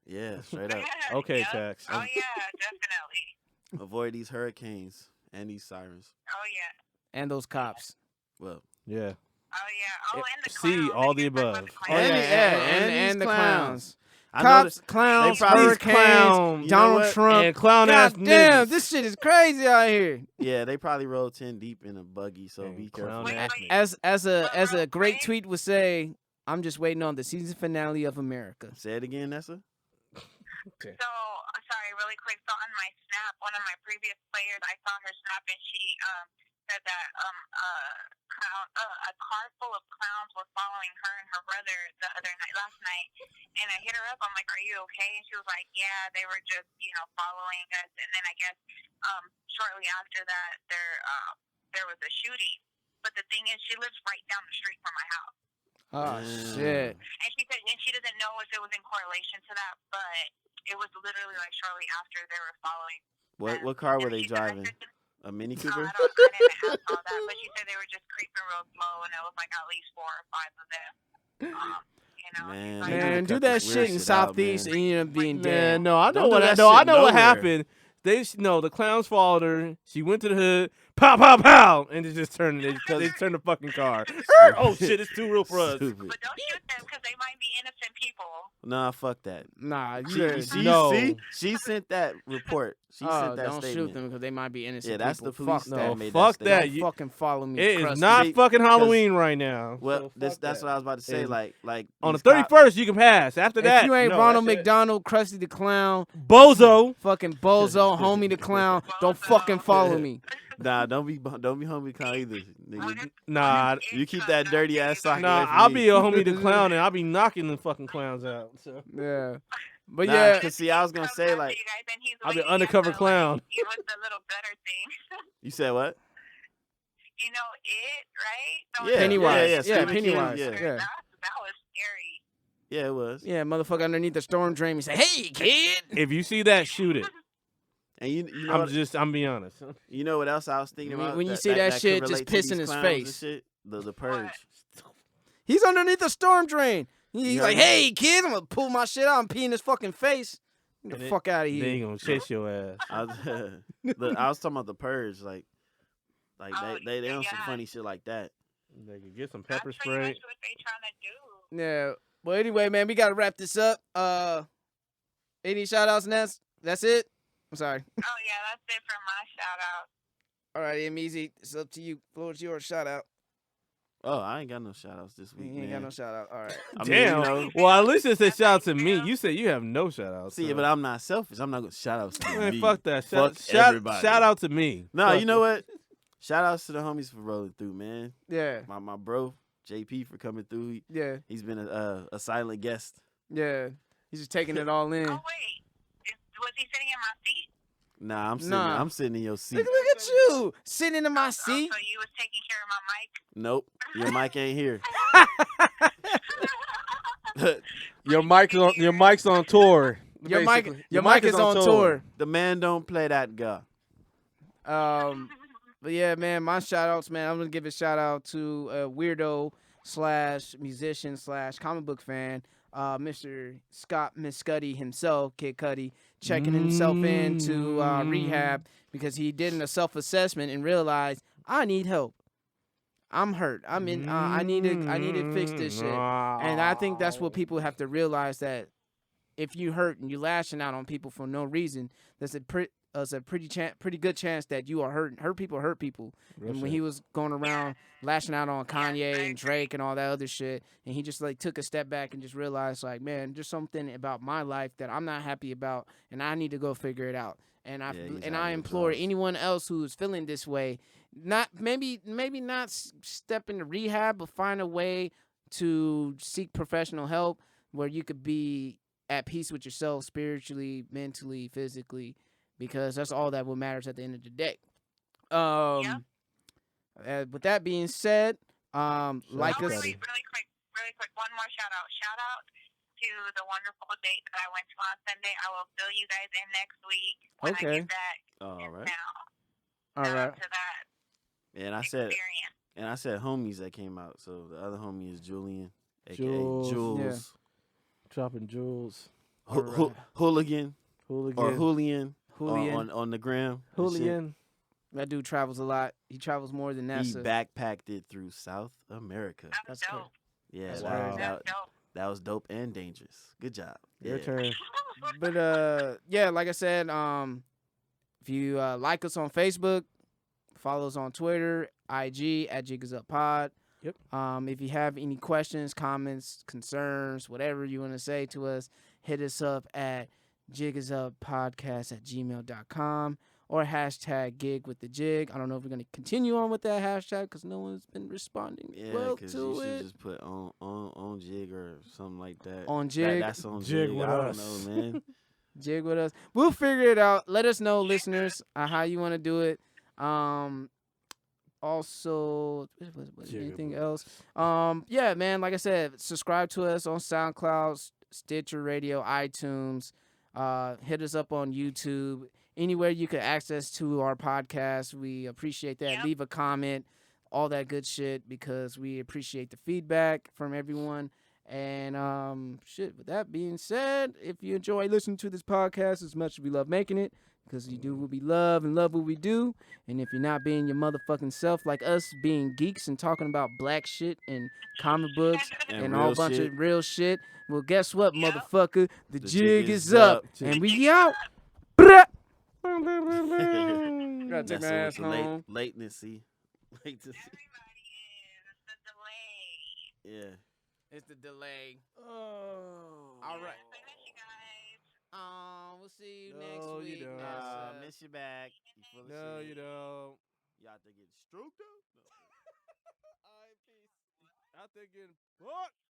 Yeah, straight up. Okay, Yep. Tax. Oh, yeah, definitely. Avoid these hurricanes and these sirens. Oh, yeah. And those cops. Well, Yeah. Oh, yeah. Oh, and the See, clowns. all I the didn't talk above. about the Oh, clowns. yeah, and the these clowns. I know Cops, that- clowns, they probably- hurricanes, Clown. You know Donald what? Trump. And clown ass God damn, niggas. this shit is crazy out here. Yeah, they probably rode 10 deep in a buggy, so And be clown careful. ass Wait, niggas. As a great tweet would say, I'm just waiting on the season finale of America. Say it again, Nessa. So, sorry, really quick. So, on my Snap, one of my previous players, I saw her Snap, and she said that a car full of clowns were following her and her brother last night. And I hit her up. I'm like, "Are you okay?" And she was like, "Yeah, they were just, following us." And then I guess shortly after that, there was a shooting. But the thing is, she lives right down the street from my house. Oh Damn. shit. And she said, and she doesn't know if it was in correlation to that, but it was literally like shortly after they were following. What car were And they she said- I driving? said, A Mini I Cooper? didn't ask all that, but she said they were just creeping real slow, and it was like at least 4 or 5 of them. Man, she's they like, Man, cut do this that weird shit in shit out, Southeast man. and you end up being Man, dead. no, I know Don't what do I that know. I shit know what nowhere. happened. The clowns followed her. She went to the hood. Pow, pow, pow, and they just turned. They turned the fucking car. Oh shit! It's too real for us. Stupid. but don't shoot them because they might be innocent people. Nah, fuck that. Nah, She, No. she sent that report. She sent that don't statement. shoot them because they might be innocent. Yeah, that's people. the police Fuck that that. No, made fuck that that. statement. Don't fucking follow me. It is crusty. not me, fucking 'cause- Halloween right now. Well, So that's fuck what I was about to say. Is- Like on the these cops- 31st, you can pass. After that, If you ain't no, Ronald that's it. McDonald, Krusty the Clown, Bozo. fucking Bozo, Homie the Clown, don't fucking follow me. Nah, don't be homie clown either, nigga. Nah, You keep that dirty ass sock away from I'll me. be a homie the clown, and I'll be knocking the fucking clowns out. So Yeah. But Nah, yeah, cause see, I was gonna say like, I'll be an undercover clown. You with the little gutter thing. you said what? You know it, right? Yeah, Pennywise. yeah, Yeah, Stephen King, Pennywise. yeah. Yeah. That was scary. Yeah, it was. Yeah, motherfucker underneath the storm drain. He say, "Hey, kid." If you see that, shoot it. And you know what, I'm being honest. you know what else I was thinking When about? you see that could shit relate just to piss these in his clowns and face. shit? The purge. He's underneath the storm drain. He's You like, heard me? "Hey, kid, I'm gonna pull my shit out and pee in his fucking face. Get the fuck out of They here." ain't gonna chase your ass. I was talking about the purge, like they on some funny shit like that. They could get some That's pepper pretty spray. much what they trying to do. Yeah. Well, anyway, man, we gotta wrap this up. Any shout outs, Ness? That's it? I'm sorry. Oh yeah, that's it for my shout out. All right, Easy. It's up to you. Floor's yours. Shout out. Oh, I ain't got no shout outs this You week, ain't man. got no shout out. All right. I mean, Damn. you know, Well, at least it said shout out to me. You said you have no shout outs. see, but I'm not selfish. I'm not gonna shout outs to Man, me. fuck that. Fuck everybody. Shout out to me. No, Fuck you know it. what? Shout outs to the homies for rolling through, man. Yeah. My bro JP for coming through. Yeah. He's been a silent guest. Yeah. He's just taking it all in. Oh wait, was he sitting in my seat? Nah, Nah. I'm sitting in your seat. Look at you sitting in my Oh, seat. so you was taking care of my mic? Nope, your mic ain't here. Your mic's on tour. Your mic, basically. your mic is on tour. The man don't play that guy. But yeah, man, my shout outs, man. I'm gonna give a shout out to a weirdo / musician / comic book fan, Mr. Scott Miscuddy himself, Kid Cudi, checking himself into rehab because he did a self-assessment and realized I need help. I'm hurt. I'm in. I need to fix this shit. And I think that's what people have to realize, that if you hurt and you lashing out on people for no reason, there's a pretty good chance that you are hurt. Hurt people hurt people. And when he was going around lashing out on Kanye and Drake and all that other shit, and he just like took a step back and just realized, like, man, there's something about my life that I'm not happy about, and I need to go figure it out. And I implore anyone else who is feeling this way, maybe not step into rehab, but find a way to seek professional help where you could be at peace with yourself spiritually, mentally, physically, because that's all that what matters at the end of the day. With that being said, like us. Really quick, one more shout out. Shout out to the wonderful date that I went to on Sunday. I will fill you guys in next week when I get back. All right. Now, All right. to that And I said homies that came out. So the other homie is Julian, aka Jules. Yeah. Dropping jewels. Hooligan or Hooligan. Julian on the gram. and shit. Hooligan. That dude travels a lot. He travels more than He Nessa. backpacked it through South America. That's That's dope. Yeah, That's that, That's dope. that was dope and dangerous. Good job. Your Yeah. turn. But yeah, like I said, if you like us on Facebook, follow us on Twitter, IG at JigIsUpPod. Yep. If you have any questions, comments, concerns, whatever you want to say to us, hit us up at jigisuppodcast@gmail.com or hashtag gig with the jig. I don't know if we're going to continue on with that hashtag because no one's been responding Yeah, well because to you should it. just put on jig or something like that. On jig. That's on Jig jig. with I don't us. know, man. Jig with us. We'll figure it out. Let us know, listeners, how you want to do it. Also, anything else? Yeah, man. Like I said, subscribe to us on SoundCloud, Stitcher Radio, iTunes. Hit us up on YouTube. Anywhere you can access to our podcast, we appreciate that. Yep. Leave a comment, all that good shit, because we appreciate the feedback from everyone. And with that being said, if you enjoy listening to this podcast as much as we love making it, because you do what we love and love what we do, and if you're not being your motherfucking self like us, being geeks and talking about black shit and comic books and all real bunch shit. of real shit, well, guess what, Yep. motherfucker? The The jig jig is is up, up. and we out. Gotta take That's my ass the home. latency. Latency. Everybody is the delay. Yeah. It's the delay. Oh. All right. I miss you guys. We'll see you next No, you week. don't. Nessa. Miss you back. You full of No, shit. you don't. You out there getting stroked out? No. All right, peace. Out there getting fucked.